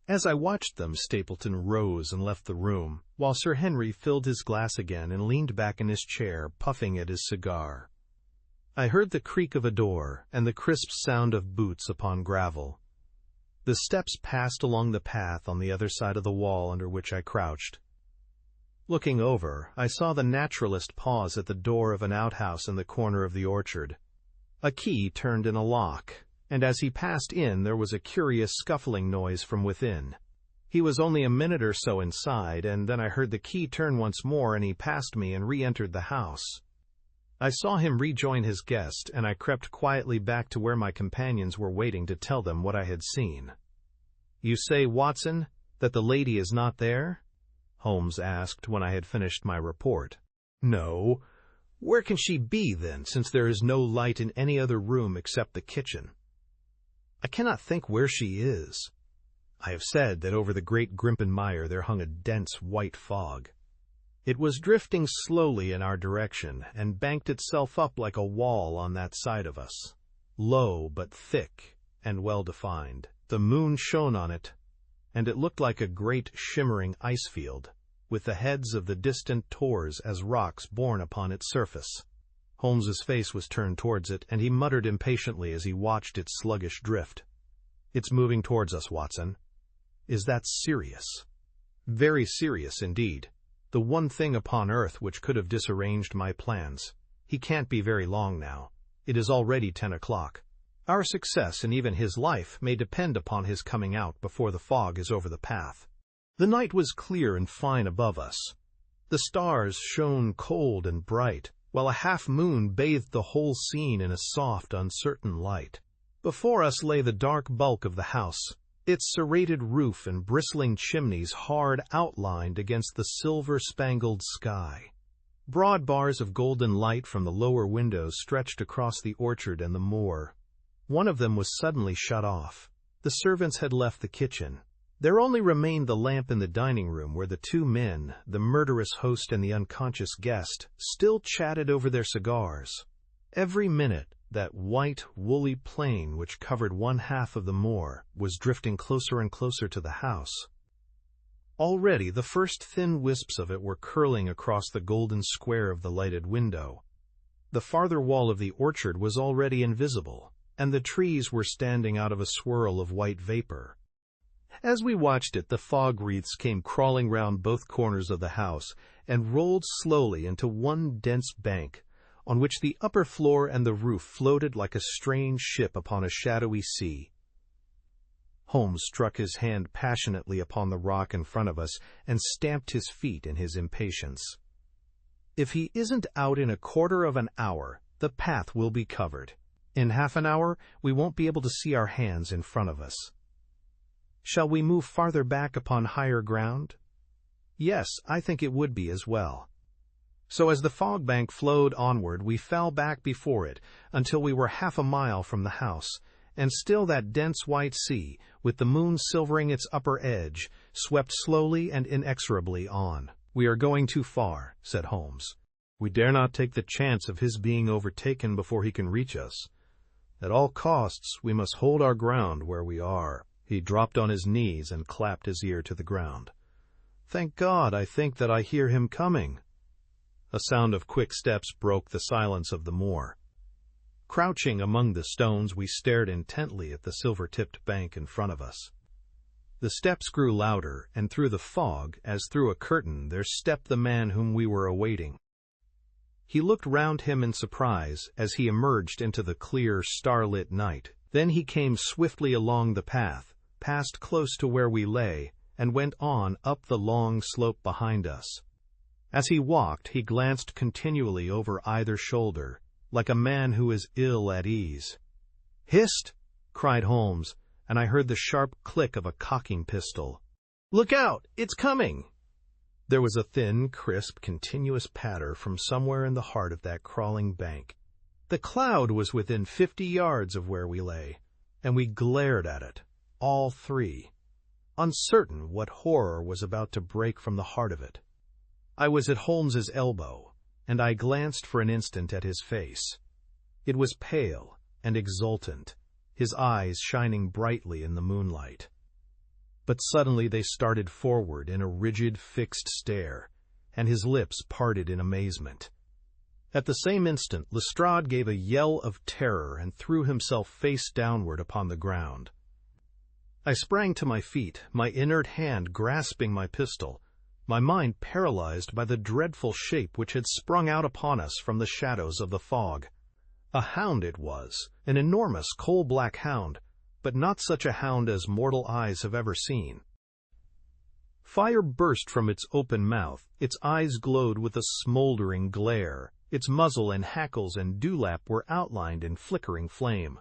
As I watched them, Stapleton rose and left the room, while Sir Henry filled his glass again and leaned back in his chair, puffing at his cigar. I heard the creak of a door and the crisp sound of boots upon gravel. The steps passed along the path on the other side of the wall under which I crouched. Looking over, I saw the naturalist pause at the door of an outhouse in the corner of the orchard. A key turned in a lock, and as he passed in there was a curious scuffling noise from within. He was only a minute or so inside, and then I heard the key turn once more and he passed me and re-entered the house. I saw him rejoin his guest, and I crept quietly back to where my companions were waiting to tell them what I had seen. "You say, Watson, that the lady is not there?" Holmes asked when I had finished my report. "No. Where can she be, then, since there is no light in any other room except the kitchen?" "I cannot think where she is. I have said that over the great Grimpen Mire there hung a dense white fog. It was drifting slowly in our direction, and banked itself up like a wall on that side of us, low but thick and well-defined. The moon shone on it, and it looked like a great shimmering ice field, with the heads of the distant tors as rocks borne upon its surface." Holmes's face was turned towards it, and he muttered impatiently as he watched its sluggish drift. "It's moving towards us, Watson." "Is that serious?" "Very serious indeed. The one thing upon earth which could have disarranged my plans. He can't be very long now. It is already 10 o'clock. Our success and even his life may depend upon his coming out before the fog is over the path." The night was clear and fine above us. The stars shone cold and bright, while a half-moon bathed the whole scene in a soft, uncertain light. Before us lay the dark bulk of the house, its serrated roof and bristling chimneys hard outlined against the silver-spangled sky. Broad bars of golden light from the lower windows stretched across the orchard and the moor. One of them was suddenly shut off. The servants had left the kitchen. There only remained the lamp in the dining room where the two men, the murderous host and the unconscious guest, still chatted over their cigars. Every minute, that white, woolly plain which covered one half of the moor was drifting closer and closer to the house. Already the first thin wisps of it were curling across the golden square of the lighted window. The farther wall of the orchard was already invisible, and the trees were standing out of a swirl of white vapor. As we watched it, the fog wreaths came crawling round both corners of the house and rolled slowly into one dense bank, on which the upper floor and the roof floated like a strange ship upon a shadowy sea. Holmes struck his hand passionately upon the rock in front of us and stamped his feet in his impatience. "If he isn't out in a quarter of an hour, the path will be covered. In half an hour, we won't be able to see our hands in front of us. Shall we move farther back upon higher ground?" "Yes, I think it would be as well." So as the fog bank flowed onward, we fell back before it until we were half a mile from the house, and still that dense white sea, with the moon silvering its upper edge, swept slowly and inexorably on. "We are going too far," said Holmes. "We dare not take the chance of his being overtaken before he can reach us. At all costs, we must hold our ground where we are." He dropped on his knees and clapped his ear to the ground. "Thank God, I think that I hear him coming." A sound of quick steps broke the silence of the moor. Crouching among the stones, we stared intently at the silver-tipped bank in front of us. The steps grew louder, and through the fog, as through a curtain, there stepped the man whom we were awaiting. He looked round him in surprise as he emerged into the clear, starlit night. Then he came swiftly along the path, passed close to where we lay, and went on up the long slope behind us. As he walked, he glanced continually over either shoulder, like a man who is ill at ease. "Hist!" cried Holmes, and I heard the sharp click of a cocking pistol. "Look out! It's coming!" There was a thin, crisp, continuous patter from somewhere in the heart of that crawling bank. The cloud was within 50 yards of where we lay, and we glared at it, all three, uncertain what horror was about to break from the heart of it. I was at Holmes's elbow, and I glanced for an instant at his face. It was pale and exultant, his eyes shining brightly in the moonlight. But suddenly they started forward in a rigid, fixed stare, and his lips parted in amazement. At the same instant, Lestrade gave a yell of terror and threw himself face downward upon the ground. I sprang to my feet, my inert hand grasping my pistol, my mind paralyzed by the dreadful shape which had sprung out upon us from the shadows of the fog. A hound it was, an enormous coal-black hound, but not such a hound as mortal eyes have ever seen. Fire burst from its open mouth, its eyes glowed with a smoldering glare, its muzzle and hackles and dewlap were outlined in flickering flame.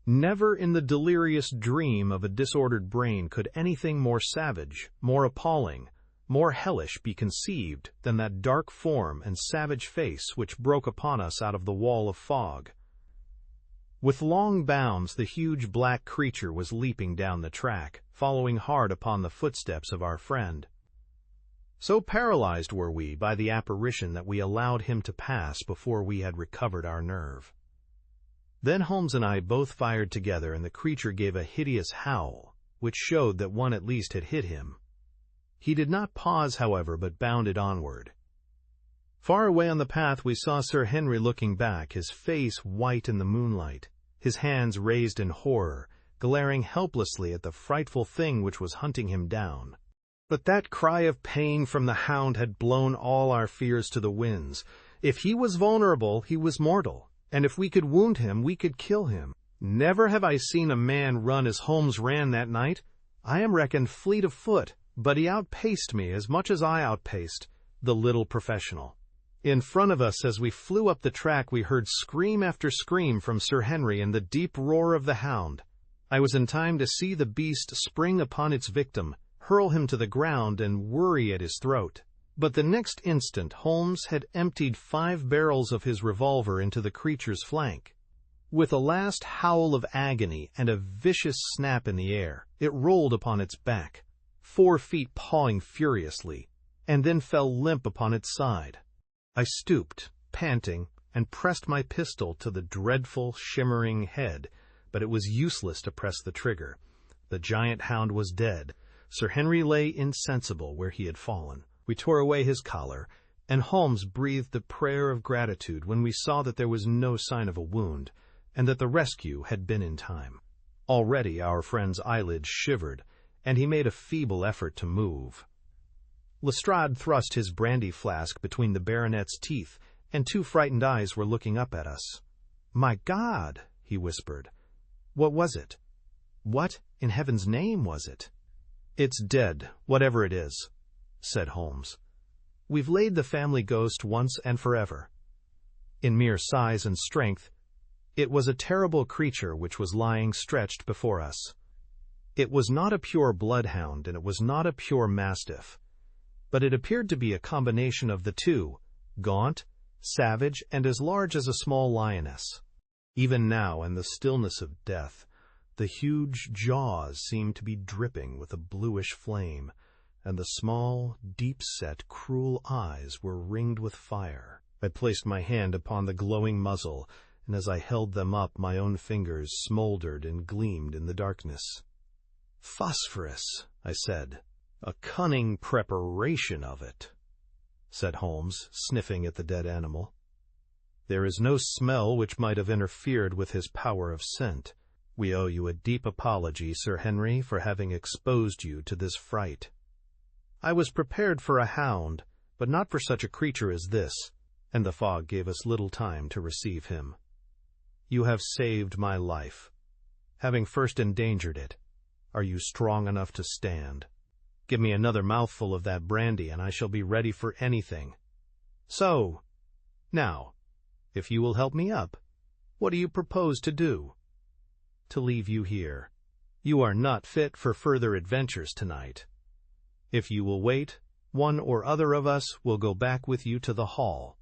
Never in the delirious dream of a disordered brain could anything more savage, more appalling, more hellish be conceived than that dark form and savage face which broke upon us out of the wall of fog. With long bounds the huge black creature was leaping down the track, following hard upon the footsteps of our friend. So paralyzed were we by the apparition that we allowed him to pass before we had recovered our nerve. Then Holmes and I both fired together, and the creature gave a hideous howl, which showed that one at least had hit him. He did not pause, however, but bounded onward. Far away on the path we saw Sir Henry looking back, his face white in the moonlight, his hands raised in horror, glaring helplessly at the frightful thing which was hunting him down. But that cry of pain from the hound had blown all our fears to the winds. If he was vulnerable, he was mortal, and if we could wound him, we could kill him. Never have I seen a man run as Holmes ran that night. I am reckoned fleet of foot, but he outpaced me as much as I outpaced the little professional. In front of us, as we flew up the track, we heard scream after scream from Sir Henry and the deep roar of the hound. I was in time to see the beast spring upon its victim, hurl him to the ground, and worry at his throat. But the next instant Holmes had emptied 5 barrels of his revolver into the creature's flank. With a last howl of agony and a vicious snap in the air, it rolled upon its back, 4 feet pawing furiously, and then fell limp upon its side. I stooped, panting, and pressed my pistol to the dreadful, shimmering head, but it was useless to press the trigger. The giant hound was dead. Sir Henry lay insensible where he had fallen. We tore away his collar, and Holmes breathed a prayer of gratitude when we saw that there was no sign of a wound, and that the rescue had been in time. Already our friend's eyelids shivered, and he made a feeble effort to move. Lestrade thrust his brandy flask between the baronet's teeth, and 2 frightened eyes were looking up at us. "My God," he whispered. "What was it? What, in heaven's name, was it?" "It's dead, whatever it is," said Holmes. "We've laid the family ghost once and forever." In mere size and strength, it was a terrible creature which was lying stretched before us. It was not a pure bloodhound, and it was not a pure mastiff, but it appeared to be a combination of the two, gaunt, savage, and as large as a small lioness. Even now, in the stillness of death, the huge jaws seemed to be dripping with a bluish flame, and the small, deep-set, cruel eyes were ringed with fire. I placed my hand upon the glowing muzzle, and as I held them up, my own fingers smoldered and gleamed in the darkness. "Phosphorus," I said. "A cunning preparation of it," said Holmes, sniffing at the dead animal. "There is no smell which might have interfered with his power of scent. We owe you a deep apology, Sir Henry, for having exposed you to this fright. I was prepared for a hound, but not for such a creature as this, and the fog gave us little time to receive him. You have saved my life. Having first endangered it, are you strong enough to stand? Give me another mouthful of that brandy, and I shall be ready for anything. So, now, if you will help me up, what do you propose to do?" "To leave you here. You are not fit for further adventures tonight. If you will wait, one or other of us will go back with you to the hall."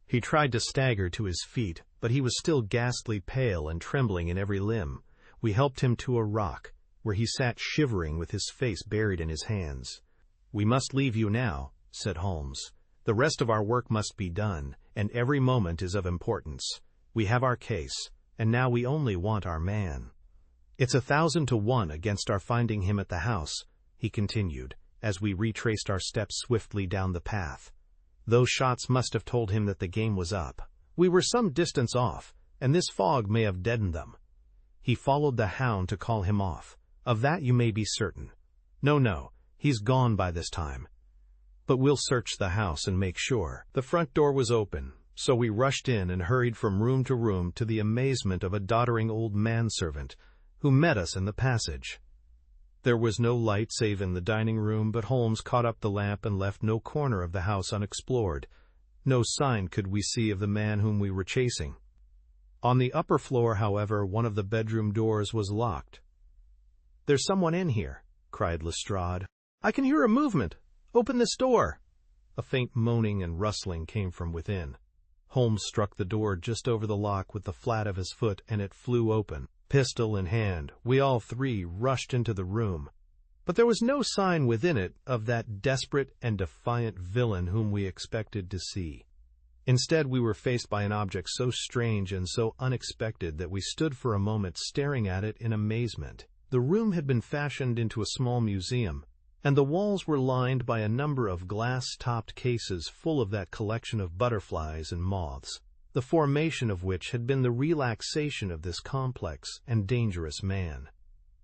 He tried to stagger to his feet, but he was still ghastly pale and trembling in every limb. We helped him to a rock, where he sat shivering with his face buried in his hands. "We must leave you now," said Holmes. "The rest of our work must be done, and every moment is of importance. We have our case, and now we only want our man. It's 1,000 to 1 against our finding him at the house," he continued, as we retraced our steps swiftly down the path. "Those shots must have told him that the game was up. We were some distance off, and this fog may have deadened them. He followed the hound to call him off. Of that you may be certain. No, he's gone by this time. But we'll search the house and make sure." The front door was open, so we rushed in and hurried from room to room, to the amazement of a doddering old manservant who met us in the passage. There was no light save in the dining room, but Holmes caught up the lamp and left no corner of the house unexplored. No sign could we see of the man whom we were chasing. On the upper floor, however, one of the bedroom doors was locked. "There's someone in here," cried Lestrade. "I can hear a movement. Open this door." A faint moaning and rustling came from within. Holmes struck the door just over the lock with the flat of his foot, and it flew open. Pistol in hand, we all 3 rushed into the room. But there was no sign within it of that desperate and defiant villain whom we expected to see. Instead, we were faced by an object so strange and so unexpected that we stood for a moment staring at it in amazement. The room had been fashioned into a small museum, and the walls were lined by a number of glass-topped cases full of that collection of butterflies and moths, the formation of which had been the relaxation of this complex and dangerous man.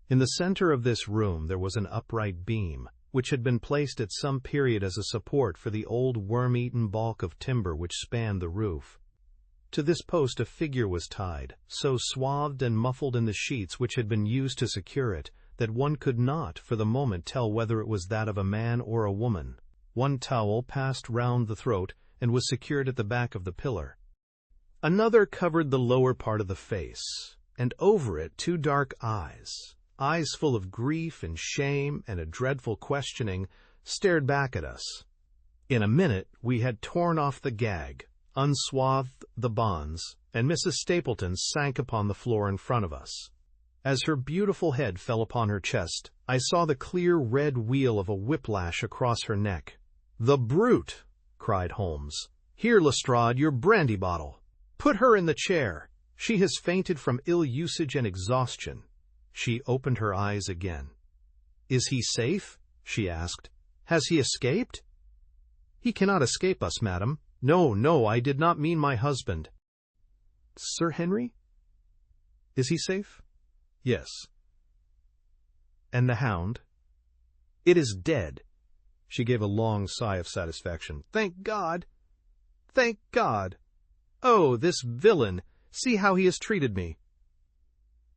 In the center of this room there was an upright beam, which had been placed at some period as a support for the old worm-eaten balk of timber which spanned the roof. To this post a figure was tied, so swathed and muffled in the sheets which had been used to secure it, that one could not for the moment tell whether it was that of a man or a woman. One towel passed round the throat and was secured at the back of the pillar. Another covered the lower part of the face, and over it 2 dark eyes full of grief and shame and a dreadful questioning, stared back at us. In a minute we had torn off the gag, unswathed the bonds, and Mrs. Stapleton sank upon the floor in front of us. As her beautiful head fell upon her chest, I saw the clear red wheal of a whiplash across her neck. "The brute!" cried Holmes. "Here, Lestrade, your brandy bottle. Put her in the chair. She has fainted from ill usage and exhaustion." She opened her eyes again. "Is he safe?" she asked. "Has he escaped?" "He cannot escape us, madam. No, no, I did not mean my husband." "Sir Henry? Is he safe?" "Yes." "And the hound?" "It is dead." She gave a long sigh of satisfaction. "Thank God! Thank God! Oh, this villain! See how he has treated me."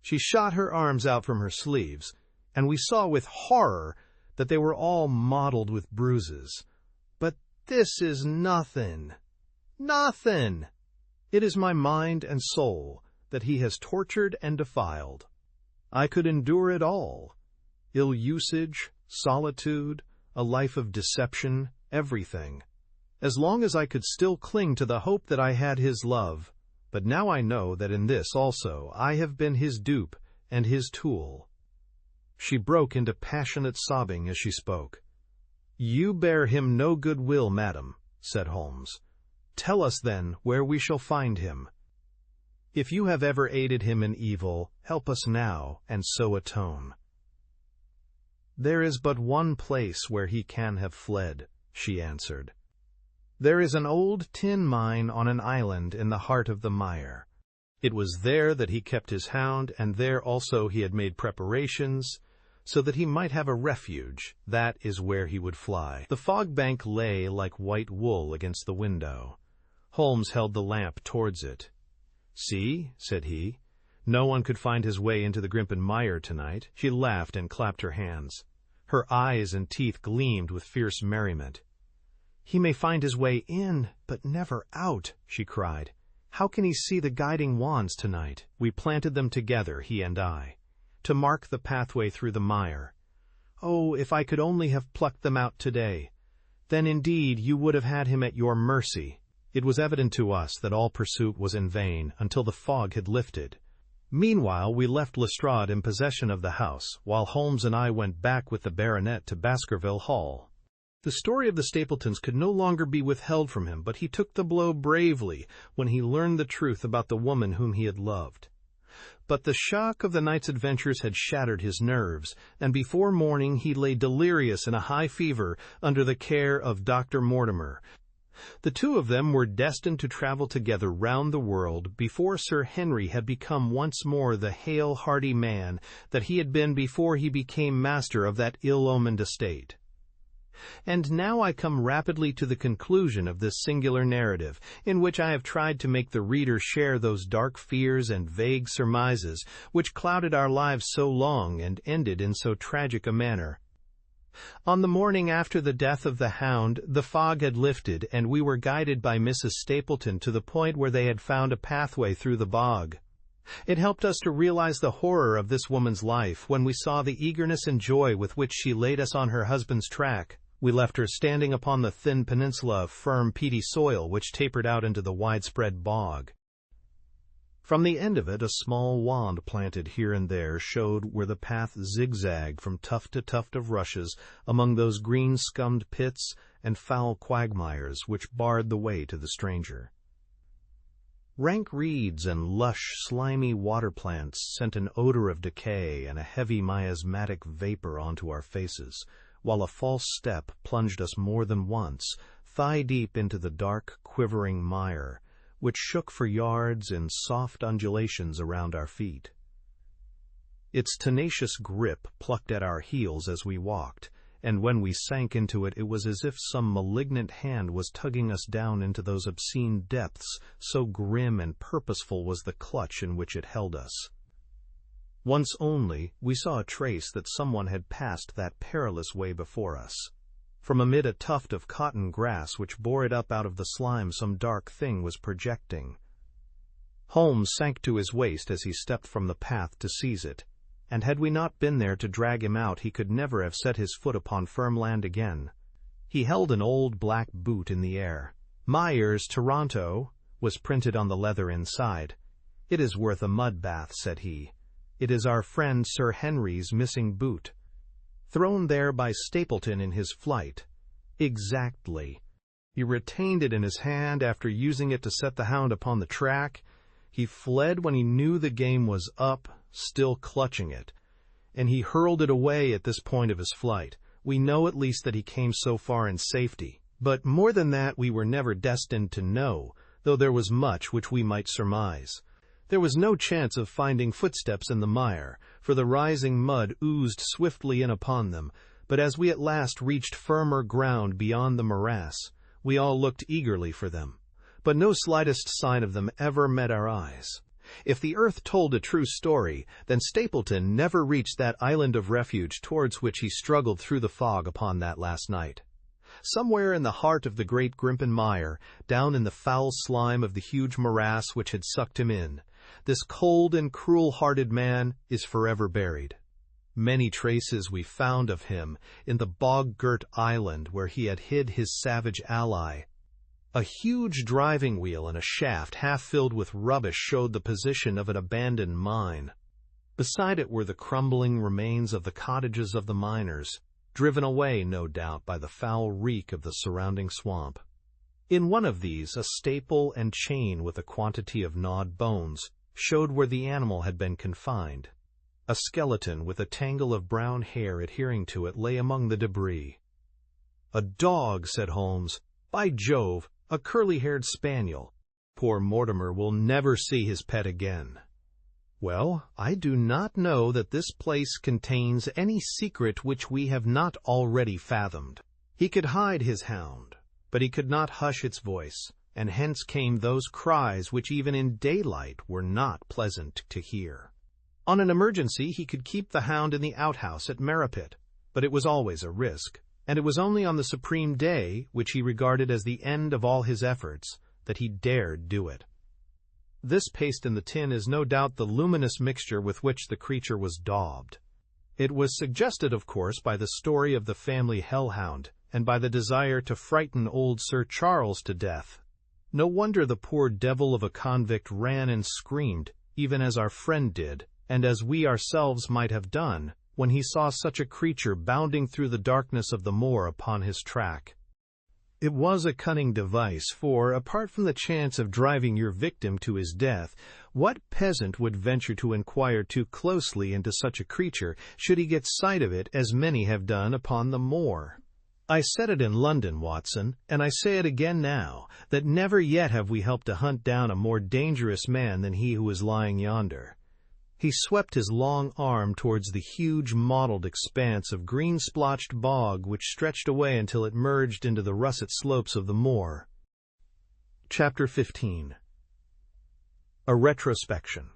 She shot her arms out from her sleeves, and we saw with horror that they were all mottled with bruises. "But this is nothing. Nothing! It is my mind and soul that he has tortured and defiled. I could endure it all. Ill usage, solitude, a life of deception, everything, as long as I could still cling to the hope that I had his love. But now I know that in this also I have been his dupe and his tool." She broke into passionate sobbing as she spoke. "You bear him no good will, madam," said Holmes. "Tell us, then, where we shall find him. If you have ever aided him in evil, help us now, and so atone." "There is but one place where he can have fled," she answered. "There is an old tin mine on an island in the heart of the mire. It was there that he kept his hound, and there also he had made preparations, so that he might have a refuge. That is where he would fly." The fog bank lay like white wool against the window. Holmes held the lamp towards it. "See," said he, "no one could find his way into the Grimpen Mire tonight." She laughed and clapped her hands. Her eyes and teeth gleamed with fierce merriment. "He may find his way in, but never out," she cried. "How can he see the guiding wands tonight? We planted them together, he and I, to mark the pathway through the mire. Oh, if I could only have plucked them out today! Then indeed you would have had him at your mercy." It was evident to us that all pursuit was in vain until the fog had lifted. Meanwhile we left Lestrade in possession of the house, while Holmes and I went back with the baronet to Baskerville Hall. The story of the Stapletons could no longer be withheld from him, but he took the blow bravely when he learned the truth about the woman whom he had loved. But the shock of the night's adventures had shattered his nerves, and before morning he lay delirious in a high fever under the care of Dr. Mortimer. The two of them were destined to travel together round the world before Sir Henry had become once more the hale, hearty man that he had been before he became master of that ill-omened estate. And now I come rapidly to the conclusion of this singular narrative, in which I have tried to make the reader share those dark fears and vague surmises which clouded our lives so long and ended in so tragic a manner. On the morning after the death of the Hound, the fog had lifted, and we were guided by Mrs. Stapleton to the point where they had found a pathway through the bog. It helped us to realize the horror of this woman's life when we saw the eagerness and joy with which she laid us on her husband's track. We left her standing upon the thin peninsula of firm, peaty soil which tapered out into the widespread bog. From the end of it, a small wand planted here and there showed where the path zigzagged from tuft to tuft of rushes among those green-scummed pits and foul quagmires which barred the way to the stranger. Rank reeds and lush, slimy water plants sent an odor of decay and a heavy miasmatic vapor onto our faces, while a false step plunged us more than once, thigh-deep into the dark, quivering mire, which shook for yards in soft undulations around our feet. Its tenacious grip plucked at our heels as we walked, and when we sank into it, it was as if some malignant hand was tugging us down into those obscene depths, so grim and purposeful was the clutch in which it held us. Once only we saw a trace that someone had passed that perilous way before us. From amid a tuft of cotton grass which bore it up out of the slime, some dark thing was projecting. Holmes sank to his waist as he stepped from the path to seize it, and had we not been there to drag him out, he could never have set his foot upon firm land again. He held an old black boot in the air. "Myers, Toronto," was printed on the leather inside. "It is worth a mud bath," said he. "It is our friend Sir Henry's missing boot. Thrown there by Stapleton in his flight." Exactly. He retained it in his hand after using it to set the hound upon the track. He fled when he knew the game was up, still clutching it. And he hurled it away at this point of his flight. We know at least that he came so far in safety. But more than that we were never destined to know, though there was much which we might surmise. There was no chance of finding footsteps in the mire, for the rising mud oozed swiftly in upon them, but as we at last reached firmer ground beyond the morass, we all looked eagerly for them. But no slightest sign of them ever met our eyes. If the earth told a true story, then Stapleton never reached that island of refuge towards which he struggled through the fog upon that last night. Somewhere in the heart of the great Grimpen mire, down in the foul slime of the huge morass which had sucked him in, this cold and cruel-hearted man is forever buried. Many traces we found of him in the bog-girt island where he had hid his savage ally. A huge driving wheel and a shaft half filled with rubbish showed the position of an abandoned mine. Beside it were the crumbling remains of the cottages of the miners, driven away, no doubt, by the foul reek of the surrounding swamp. In one of these, a staple and chain with a quantity of gnawed bones showed where the animal had been confined. A skeleton with a tangle of brown hair adhering to it lay among the debris. "A dog," said Holmes. "By Jove, a curly-haired spaniel. Poor Mortimer will never see his pet again." Well, I do not know that this place contains any secret which we have not already fathomed. He could hide his hound, but he could not hush its voice, and hence came those cries which even in daylight were not pleasant to hear. On an emergency he could keep the hound in the outhouse at Merripit, but it was always a risk, and it was only on the supreme day, which he regarded as the end of all his efforts, that he dared do it. This paste in the tin is no doubt the luminous mixture with which the creature was daubed. It was suggested, of course, by the story of the family hellhound, and by the desire to frighten old Sir Charles to death. No wonder the poor devil of a convict ran and screamed, even as our friend did, and as we ourselves might have done, when he saw such a creature bounding through the darkness of the moor upon his track. It was a cunning device, for, apart from the chance of driving your victim to his death, what peasant would venture to inquire too closely into such a creature, should he get sight of it, as many have done upon the moor? I said it in London, Watson, and I say it again now, that never yet have we helped to hunt down a more dangerous man than he who is lying yonder. He swept his long arm towards the huge mottled expanse of green-splotched bog which stretched away until it merged into the russet slopes of the moor. Chapter 15. A Retrospection.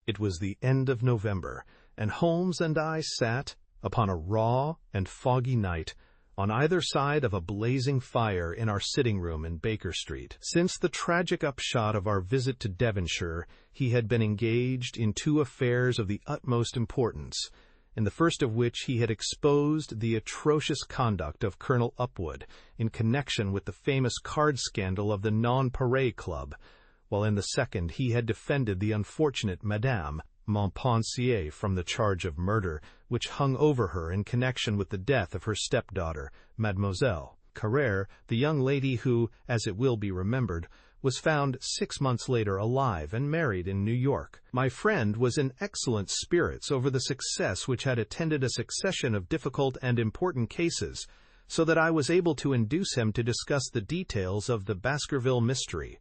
It was the end of November, and Holmes and I sat, upon a raw and foggy night, on either side of a blazing fire in our sitting-room in Baker Street. Since the tragic upshot of our visit to Devonshire, he had been engaged in two affairs of the utmost importance, in the first of which he had exposed the atrocious conduct of Colonel Upwood in connection with the famous card scandal of the Nonpareil Club, while in the second he had defended the unfortunate Madame Montpensier from the charge of murder which hung over her in connection with the death of her stepdaughter, Mademoiselle Carrere, the young lady who, as it will be remembered, was found 6 months later alive and married in New York. My friend was in excellent spirits over the success which had attended a succession of difficult and important cases, so that I was able to induce him to discuss the details of the Baskerville mystery.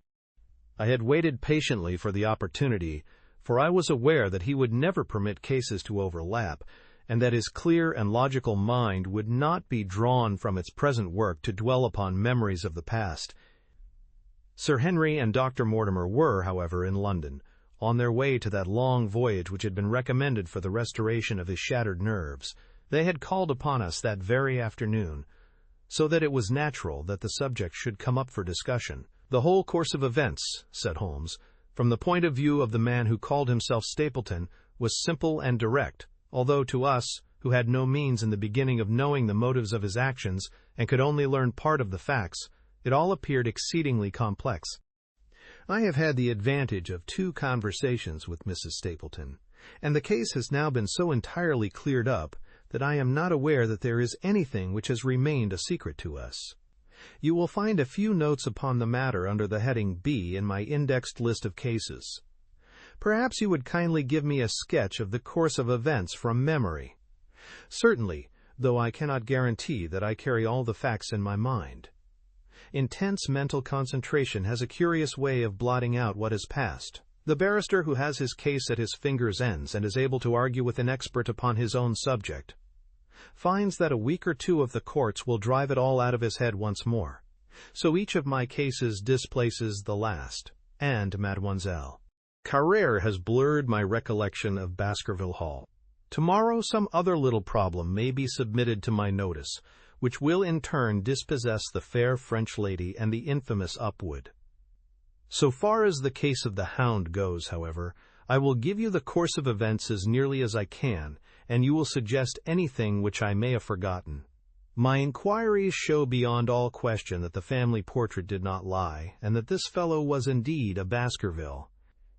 I had waited patiently for the opportunity, for I was aware that he would never permit cases to overlap, and that his clear and logical mind would not be drawn from its present work to dwell upon memories of the past. Sir Henry and Dr. Mortimer were, however, in London, on their way to that long voyage which had been recommended for the restoration of his shattered nerves. They had called upon us that very afternoon, so that it was natural that the subject should come up for discussion. "The whole course of events," said Holmes, "from the point of view of the man who called himself Stapleton, was simple and direct, although to us, who had no means in the beginning of knowing the motives of his actions and could only learn part of the facts, it all appeared exceedingly complex. I have had the advantage of 2 conversations with Mrs. Stapleton, and the case has now been so entirely cleared up that I am not aware that there is anything which has remained a secret to us. You will find a few notes upon the matter under the heading B in my indexed list of cases. Perhaps you would kindly give me a sketch of the course of events from memory. Certainly, though I cannot guarantee that I carry all the facts in my mind. Intense mental concentration has a curious way of blotting out what has passed. The barrister who has his case at his fingers' ends and is able to argue with an expert upon his own subject finds that a week or 2 of the courts will drive it all out of his head once more. So each of my cases displaces the last, and Mademoiselle Carrère has blurred my recollection of Baskerville Hall. Tomorrow some other little problem may be submitted to my notice, which will in turn dispossess the fair French lady and the infamous Upwood. So far as the case of the Hound goes, however, I will give you the course of events as nearly as I can, and you will suggest anything which I may have forgotten. My inquiries show beyond all question that the family portrait did not lie, and that this fellow was indeed a Baskerville.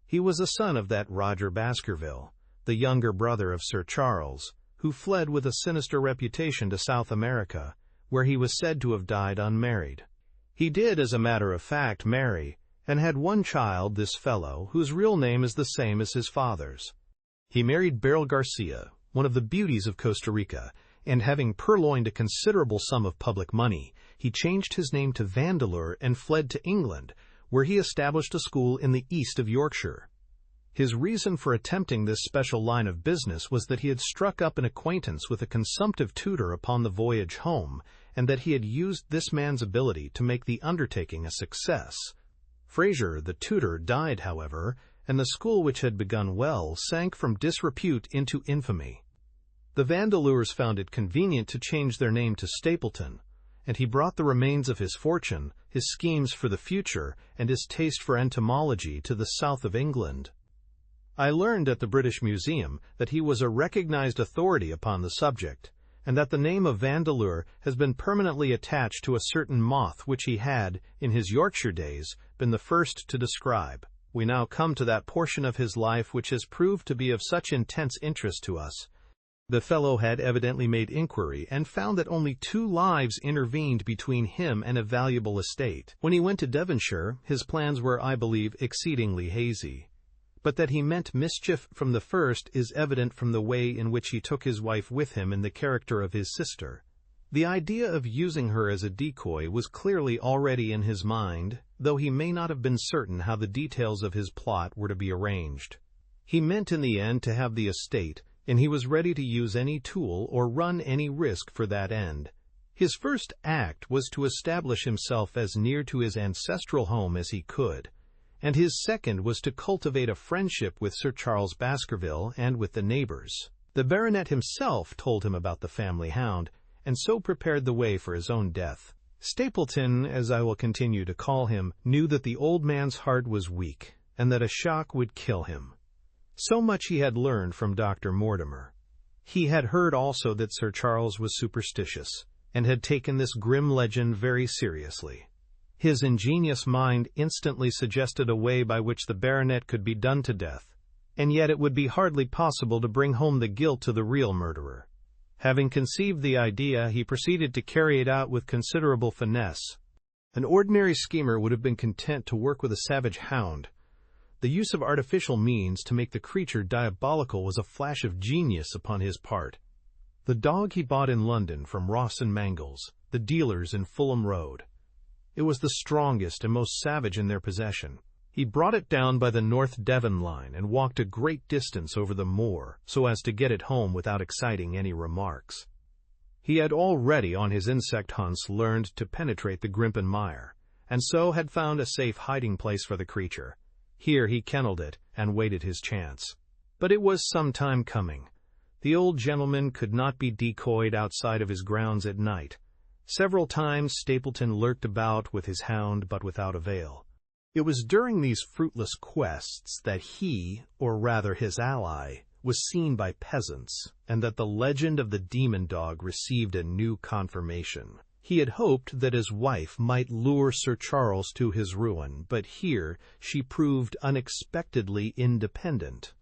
He was a son of that Roger Baskerville, the younger brother of Sir Charles, who fled with a sinister reputation to South America, where he was said to have died unmarried. He did, as a matter of fact, marry, and had 1 child, this fellow, whose real name is the same as his father's. He married Beryl Garcia, one of the beauties of Costa Rica, and having purloined a considerable sum of public money, he changed his name to Vandeleur and fled to England, where he established a school in the east of Yorkshire. His reason for attempting this special line of business was that he had struck up an acquaintance with a consumptive tutor upon the voyage home, and that he had used this man's ability to make the undertaking a success. Fraser, the tutor, died, however, and the school, which had begun well, sank from disrepute into infamy. The Vandeleurs found it convenient to change their name to Stapleton, and he brought the remains of his fortune, his schemes for the future, and his taste for entomology to the south of England. I learned at the British Museum that he was a recognized authority upon the subject, and that the name of Vandeleur has been permanently attached to a certain moth which he had, in his Yorkshire days, been the first to describe. We now come to that portion of his life which has proved to be of such intense interest to us. The fellow had evidently made inquiry and found that only 2 lives intervened between him and a valuable estate. When he went to Devonshire, his plans were, I believe, exceedingly hazy. But that he meant mischief from the first is evident from the way in which he took his wife with him in the character of his sister. The idea of using her as a decoy was clearly already in his mind, though he may not have been certain how the details of his plot were to be arranged. He meant in the end to have the estate, and he was ready to use any tool or run any risk for that end. His first act was to establish himself as near to his ancestral home as he could, and his second was to cultivate a friendship with Sir Charles Baskerville and with the neighbors. The baronet himself told him about the family hound, and so prepared the way for his own death. Stapleton, as I will continue to call him, knew that the old man's heart was weak, and that a shock would kill him. So much he had learned from Dr. Mortimer. He had heard also that Sir Charles was superstitious, and had taken this grim legend very seriously. His ingenious mind instantly suggested a way by which the baronet could be done to death, and yet it would be hardly possible to bring home the guilt to the real murderer. Having conceived the idea, he proceeded to carry it out with considerable finesse. An ordinary schemer would have been content to work with a savage hound. The use of artificial means to make the creature diabolical was a flash of genius upon his part. The dog he bought in London from Ross and Mangles, the dealers in Fulham Road. It was the strongest and most savage in their possession. He brought it down by the North Devon line and walked a great distance over the moor so as to get it home without exciting any remarks. He had already on his insect hunts learned to penetrate the Grimpen mire, and so had found a safe hiding place for the creature. Here he kennelled it and waited his chance. But it was some time coming. The old gentleman could not be decoyed outside of his grounds at night. Several times Stapleton lurked about with his hound, but without avail. It was during these fruitless quests that he, or rather his ally, was seen by peasants, and that the legend of the demon dog received a new confirmation. He had hoped that his wife might lure Sir Charles to his ruin, but here she proved unexpectedly independent.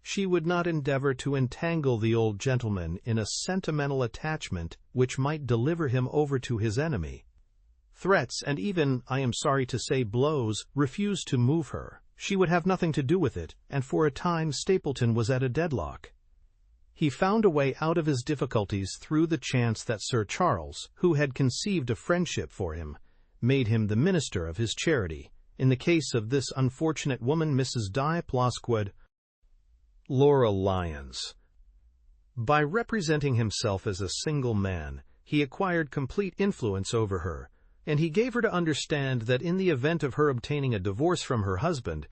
She would not endeavor to entangle the old gentleman in a sentimental attachment which might deliver him over to his enemy. Threats and even, I am sorry to say, blows refused to move her. She would have nothing to do with it, and for a time Stapleton was at a deadlock. He found a way out of his difficulties through the chance that Sir Charles, who had conceived a friendship for him, made him the minister of his charity, in the case of this unfortunate woman, Mrs. Di Plasquid, Laura Lyons. By representing himself as a single man, he acquired complete influence over her, and he gave her to understand that in the event of her obtaining a divorce from her husband,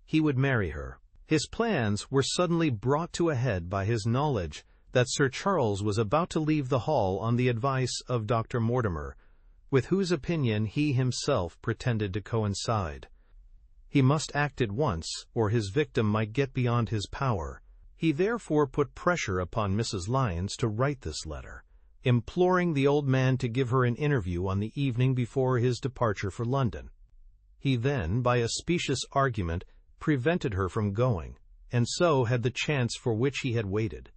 he would marry her. His plans were suddenly brought to a head by his knowledge that Sir Charles was about to leave the hall on the advice of Dr. Mortimer, with whose opinion he himself pretended to coincide. He must act at once, or his victim might get beyond his power. He therefore put pressure upon Mrs. Lyons to write this letter, imploring the old man to give her an interview on the evening before his departure for London. He then, by a specious argument, prevented her from going, and so had the chance for which he had waited.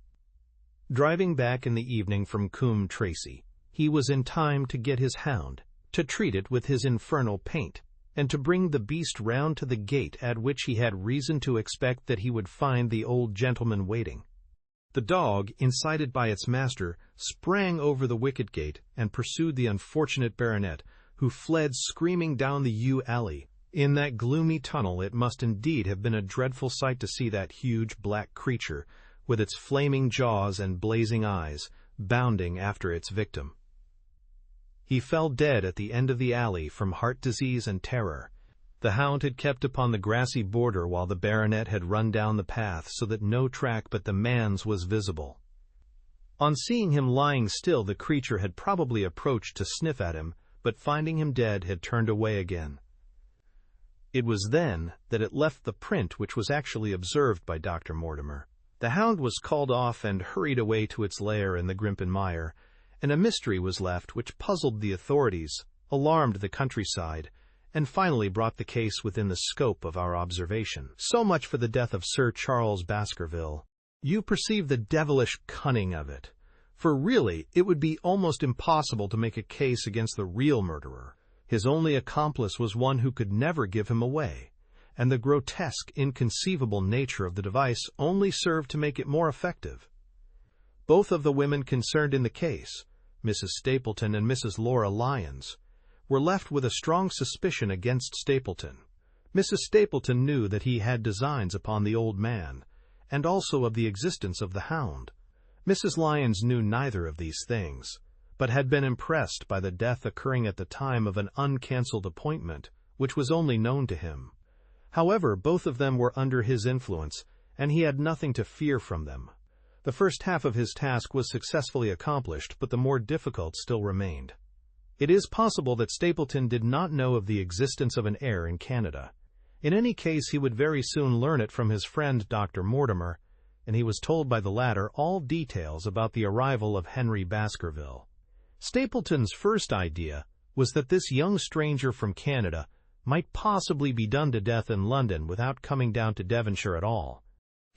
Driving back in the evening from Coombe Tracey, he was in time to get his hound, to treat it with his infernal paint, and to bring the beast round to the gate at which he had reason to expect that he would find the old gentleman waiting. The dog, incited by its master, sprang over the wicket gate and pursued the unfortunate baronet, who fled screaming down the yew alley. In that gloomy tunnel it must indeed have been a dreadful sight to see that huge black creature, with its flaming jaws and blazing eyes, bounding after its victim. He fell dead at the end of the alley from heart disease and terror. The hound had kept upon the grassy border while the baronet had run down the path so that no track but the man's was visible. On seeing him lying still, the creature had probably approached to sniff at him, but finding him dead had turned away again. It was then that it left the print which was actually observed by Dr. Mortimer. The hound was called off and hurried away to its lair in the Grimpen Mire, and a mystery was left which puzzled the authorities, alarmed the countryside, and finally brought the case within the scope of our observation. So much for the death of Sir Charles Baskerville. You perceive the devilish cunning of it, for really it would be almost impossible to make a case against the real murderer. His only accomplice was one who could never give him away, and the grotesque, inconceivable nature of the device only served to make it more effective. Both of the women concerned in the case, Mrs. Stapleton and Mrs. Laura Lyons, were left with a strong suspicion against Stapleton. Mrs. Stapleton knew that he had designs upon the old man, and also of the existence of the hound. Mrs. Lyons knew neither of these things, but had been impressed by the death occurring at the time of an uncancelled appointment, which was only known to him. However, both of them were under his influence, and he had nothing to fear from them. The first half of his task was successfully accomplished, but the more difficult still remained. It is possible that Stapleton did not know of the existence of an heir in Canada. In any case, he would very soon learn it from his friend Dr. Mortimer, and he was told by the latter all details about the arrival of Henry Baskerville. Stapleton's first idea was that this young stranger from Canada might possibly be done to death in London without coming down to Devonshire at all.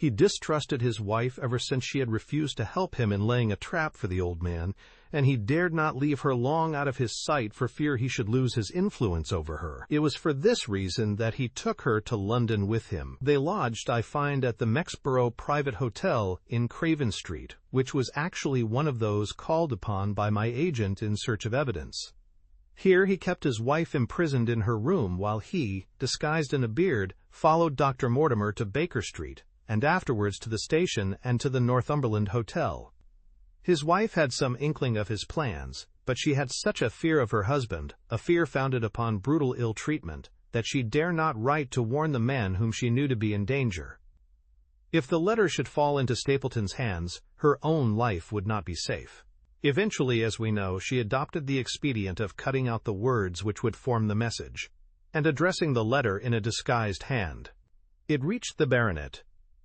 He distrusted his wife ever since she had refused to help him in laying a trap for the old man, and he dared not leave her long out of his sight for fear he should lose his influence over her. It was for this reason that he took her to London with him. They lodged, I find, at the Mexborough Private Hotel in Craven Street, which was actually one of those called upon by my agent in search of evidence. Here he kept his wife imprisoned in her room while he, disguised in a beard, followed Dr. Mortimer to Baker Street, and afterwards to the station and to the Northumberland Hotel. His wife had some inkling of his plans, but she had such a fear of her husband, a fear founded upon brutal ill-treatment, that she dare not write to warn the man whom she knew to be in danger. If the letter should fall into Stapleton's hands, her own life would not be safe. Eventually, as we know, she adopted the expedient of cutting out the words which would form the message, and addressing the letter in a disguised hand. It reached the baronet,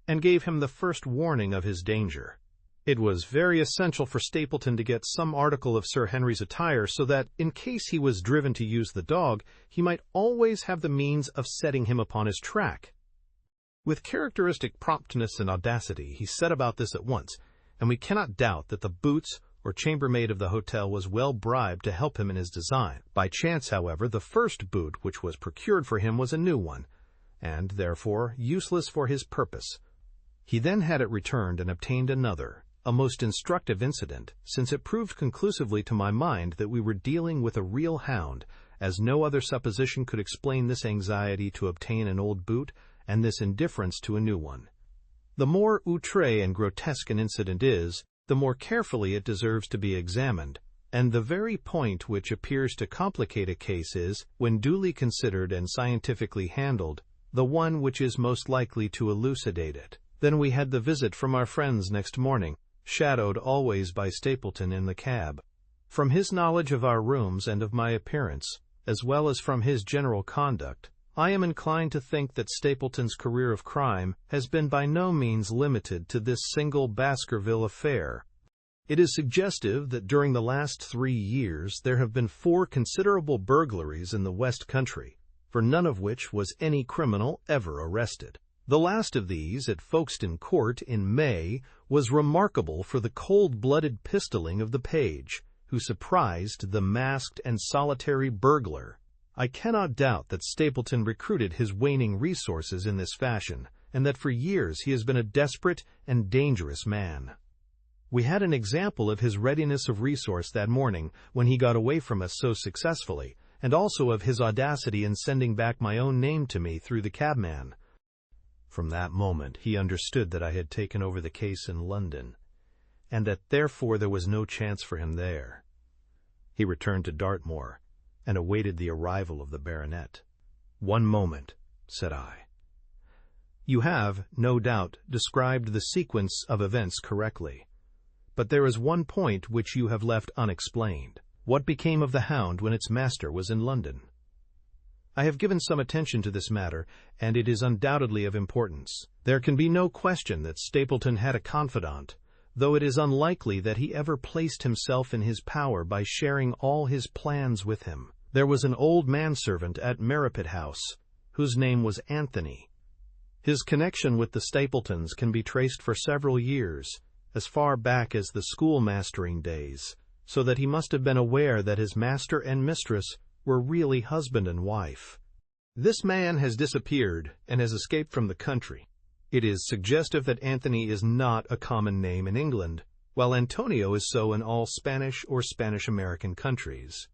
and gave him the first warning of his danger. It was very essential for Stapleton to get some article of Sir Henry's attire so that, in case he was driven to use the dog, he might always have the means of setting him upon his track. With characteristic promptness and audacity, he set about this at once, and we cannot doubt that the boots or chambermaid of the hotel was well bribed to help him in his design. By chance, however, the first boot which was procured for him was a new one, and therefore useless for his purpose. He then had it returned and obtained another, a most instructive incident, since it proved conclusively to my mind that we were dealing with a real hound, as no other supposition could explain this anxiety to obtain an old boot and this indifference to a new one. The more outré and grotesque an incident is, the more carefully it deserves to be examined, and the very point which appears to complicate a case is, when duly considered and scientifically handled, the one which is most likely to elucidate it. Then we had the visit from our friends next morning, shadowed always by Stapleton in the cab. From his knowledge of our rooms and of my appearance, as well as from his general conduct, I am inclined to think that Stapleton's career of crime has been by no means limited to this single Baskerville affair. It is suggestive that during the last 3 years there have been 4 considerable burglaries in the West Country, for none of which was any criminal ever arrested. The last of these, at Folkestone Court in May, was remarkable for the cold-blooded pistoling of the page, who surprised the masked and solitary burglar. I cannot doubt that Stapleton recruited his waning resources in this fashion, and that for years he has been a desperate and dangerous man. We had an example of his readiness of resource that morning when he got away from us so successfully, and also of his audacity in sending back my own name to me through the cabman. From that moment he understood that I had taken over the case in London, and that therefore there was no chance for him there. He returned to Dartmoor, and awaited the arrival of the baronet. "One moment," said I. "You have, no doubt, described the sequence of events correctly, but there is one point which you have left unexplained. What became of the hound when its master was in London?" I have given some attention to this matter, and it is undoubtedly of importance. There can be no question that Stapleton had a confidant, though it is unlikely that he ever placed himself in his power by sharing all his plans with him. There was an old manservant at Narrated House, whose name was Anthony. His connection with the Stapletons can be traced for several years, as far back as the schoolmastering days, so that he must have been aware that his master and mistress were really husband and wife. This man has disappeared and has escaped from the country. It is suggestive that Anthony is not a common name in England, while Antonio is so in all Spanish or Spanish-American countries.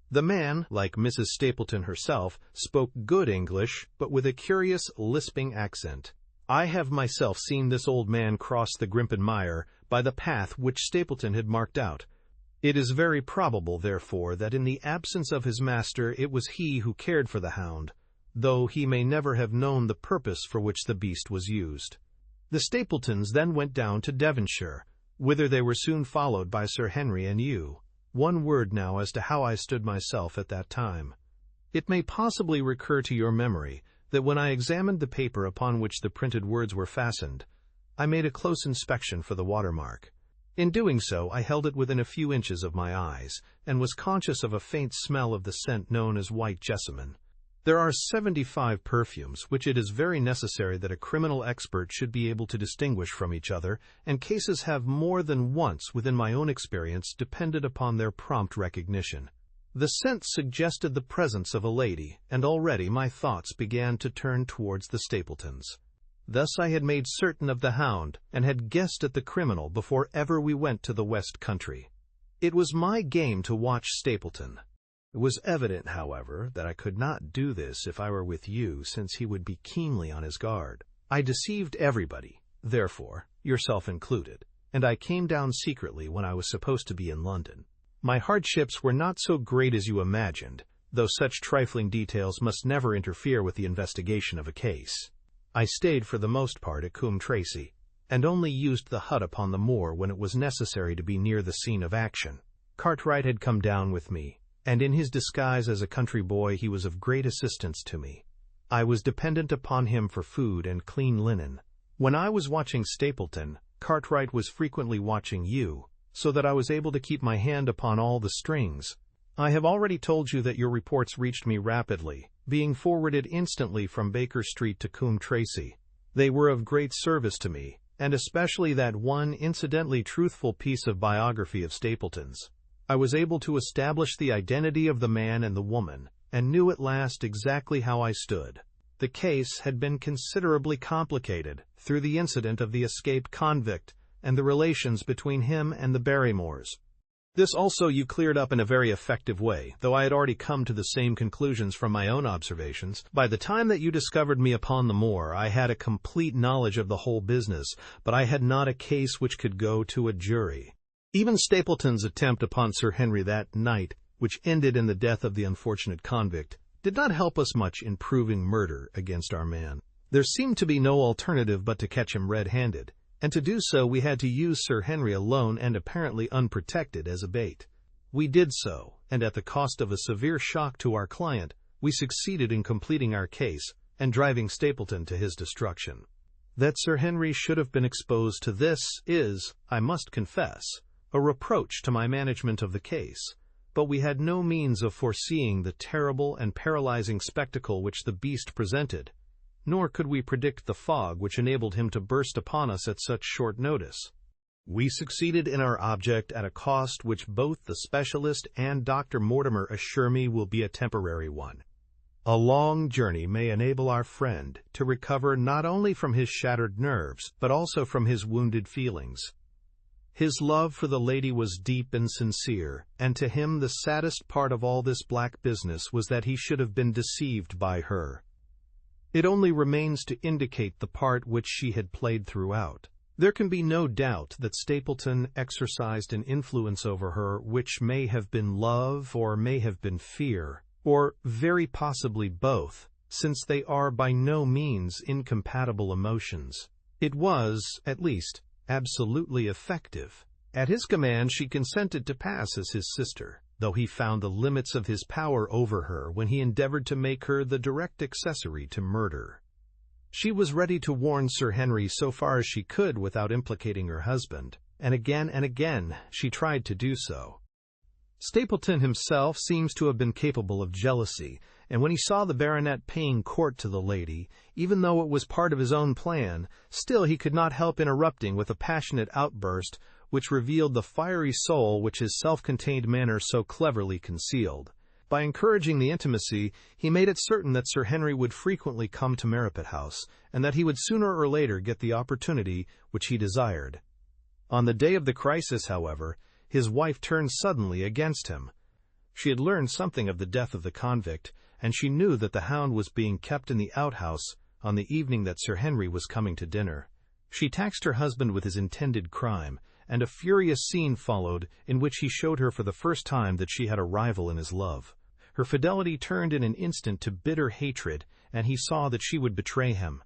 The man, like Mrs. Stapleton herself, spoke good English, but with a curious, lisping accent. I have myself seen this old man cross the Grimpen Mire by the path which Stapleton had marked out. It is very probable, therefore, that in the absence of his master it was he who cared for the hound, though he may never have known the purpose for which the beast was used. The Stapletons then went down to Devonshire, whither they were soon followed by Sir Henry and you. One word now as to how I stood myself at that time. It may possibly recur to your memory that when I examined the paper upon which the printed words were fastened, I made a close inspection for the watermark. In doing so, I held it within a few inches of my eyes, and was conscious of a faint smell of the scent known as white jessamine. There are 75 perfumes which it is very necessary that a criminal expert should be able to distinguish from each other, and cases have more than once, within my own experience, depended upon their prompt recognition. The scent suggested the presence of a lady, and already my thoughts began to turn towards the Stapletons. Thus I had made certain of the hound, and had guessed at the criminal before ever we went to the West Country. It was my game to watch Stapleton. It was evident, however, that I could not do this if I were with you, since he would be keenly on his guard. I deceived everybody, therefore, yourself included, and I came down secretly when I was supposed to be in London. My hardships were not so great as you imagined, though such trifling details must never interfere with the investigation of a case. I stayed for the most part at Coombe Tracey, and only used the hut upon the moor when it was necessary to be near the scene of action. Cartwright had come down with me, and in his disguise as a country boy he was of great assistance to me. I was dependent upon him for food and clean linen, When I was watching Stapleton, Cartwright was frequently watching you, so that I was able to keep my hand upon all the strings. I have already told you that your reports reached me rapidly, being forwarded instantly from Baker Street to Coombe Tracey. They were of great service to me, and especially that one incidentally truthful piece of biography of Stapleton's. I was able to establish the identity of the man and the woman, and knew at last exactly how I stood. The case had been considerably complicated through the incident of the escaped convict and the relations between him and the Barrymores. This also you cleared up in a very effective way, though I had already come to the same conclusions from my own observations. By the time that you discovered me upon the moor, I had a complete knowledge of the whole business, but I had not a case which could go to a jury. Even Stapleton's attempt upon Sir Henry that night, which ended in the death of the unfortunate convict, did not help us much in proving murder against our man. There seemed to be no alternative but to catch him red-handed, and to do so we had to use Sir Henry alone and apparently unprotected as a bait. We did so, and at the cost of a severe shock to our client, we succeeded in completing our case and driving Stapleton to his destruction. That Sir Henry should have been exposed to this is, I must confess, a reproach to my management of the case, but we had no means of foreseeing the terrible and paralyzing spectacle which the beast presented, nor could we predict the fog which enabled him to burst upon us at such short notice. We succeeded in our object at a cost which both the specialist and Dr. Mortimer assure me will be a temporary one. A long journey may enable our friend to recover not only from his shattered nerves, but also from his wounded feelings. His love for the lady was deep and sincere, and to him the saddest part of all this black business was that he should have been deceived by her. It only remains to indicate the part which she had played throughout. There can be no doubt that Stapleton exercised an influence over her which may have been love or may have been fear, or very possibly both, since they are by no means incompatible emotions. It was, at least, absolutely effective. At his command she consented to pass as his sister, though he found the limits of his power over her when he endeavored to make her the direct accessory to murder. She was ready to warn Sir Henry so far as she could without implicating her husband, and again she tried to do so. Stapleton himself seems to have been capable of jealousy, and when he saw the baronet paying court to the lady, even though it was part of his own plan, still he could not help interrupting with a passionate outburst which revealed the fiery soul which his self-contained manner so cleverly concealed. By encouraging the intimacy, he made it certain that Sir Henry would frequently come to Merripit House, and that he would sooner or later get the opportunity which he desired. On the day of the crisis, however, his wife turned suddenly against him. She had learned something of the death of the convict, and she knew that the Hound was being kept in the outhouse on the evening that Sir Henry was coming to dinner. She taxed her husband with his intended crime, and a furious scene followed in which he showed her for the first time that she had a rival in his love. Her fidelity turned in an instant to bitter hatred, and he saw that she would betray him.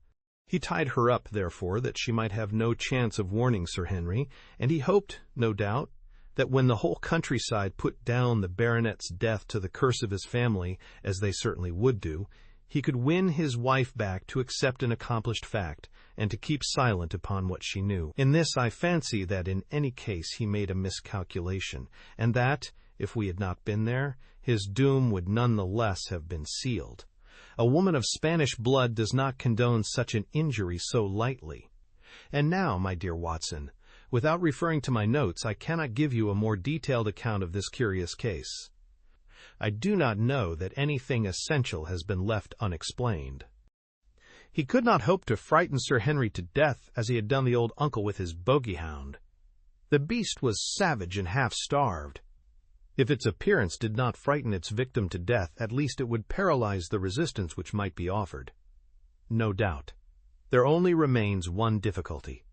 He tied her up, therefore, that she might have no chance of warning Sir Henry, and he hoped, no doubt, that when the whole countryside put down the baronet's death to the curse of his family, as they certainly would do, he could win his wife back to accept an accomplished fact, and to keep silent upon what she knew. In this I fancy that in any case he made a miscalculation, and that, if we had not been there, his doom would none the less have been sealed. A woman of Spanish blood does not condone such an injury so lightly. And now, my dear Watson, without referring to my notes, I cannot give you a more detailed account of this curious case. I do not know that anything essential has been left unexplained. He could not hope to frighten Sir Henry to death as he had done the old uncle with his bogey hound. The beast was savage and half-starved. If its appearance did not frighten its victim to death, at least it would paralyze the resistance which might be offered. No doubt. There only remains one difficulty.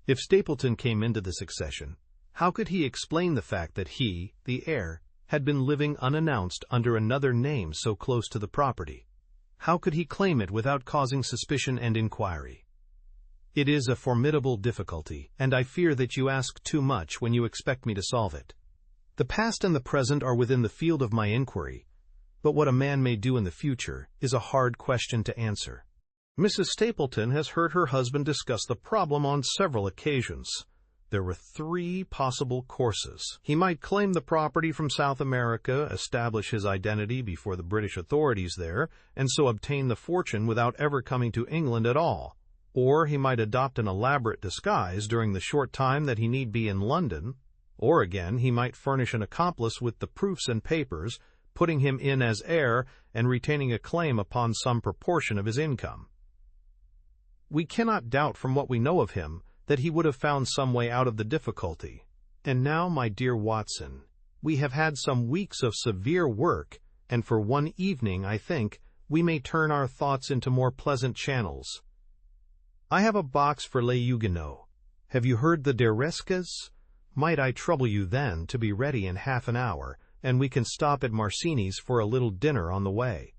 If Stapleton came into the succession, how could he explain the fact that he, the heir, had been living unannounced under another name so close to the property? How could he claim it without causing suspicion and inquiry? It is a formidable difficulty, and I fear that you ask too much when you expect me to solve it. The past and the present are within the field of my inquiry, but what a man may do in the future is a hard question to answer. Mrs. Stapleton has heard her husband discuss the problem on several occasions. There were 3 possible courses. He might claim the property from South America, establish his identity before the British authorities there, and so obtain the fortune without ever coming to England at all. Or he might adopt an elaborate disguise during the short time that he need be in London. Or again, he might furnish an accomplice with the proofs and papers, putting him in as heir and retaining a claim upon some proportion of his income. We cannot doubt from what we know of him that he would have found some way out of the difficulty. And now, my dear Watson, we have had some weeks of severe work, and for one evening, I think, we may turn our thoughts into more pleasant channels. I have a box for Les Huguenots. Have you heard the Deresques? Might I trouble you then to be ready in half an hour, and we can stop at Marcini's for a little dinner on the way.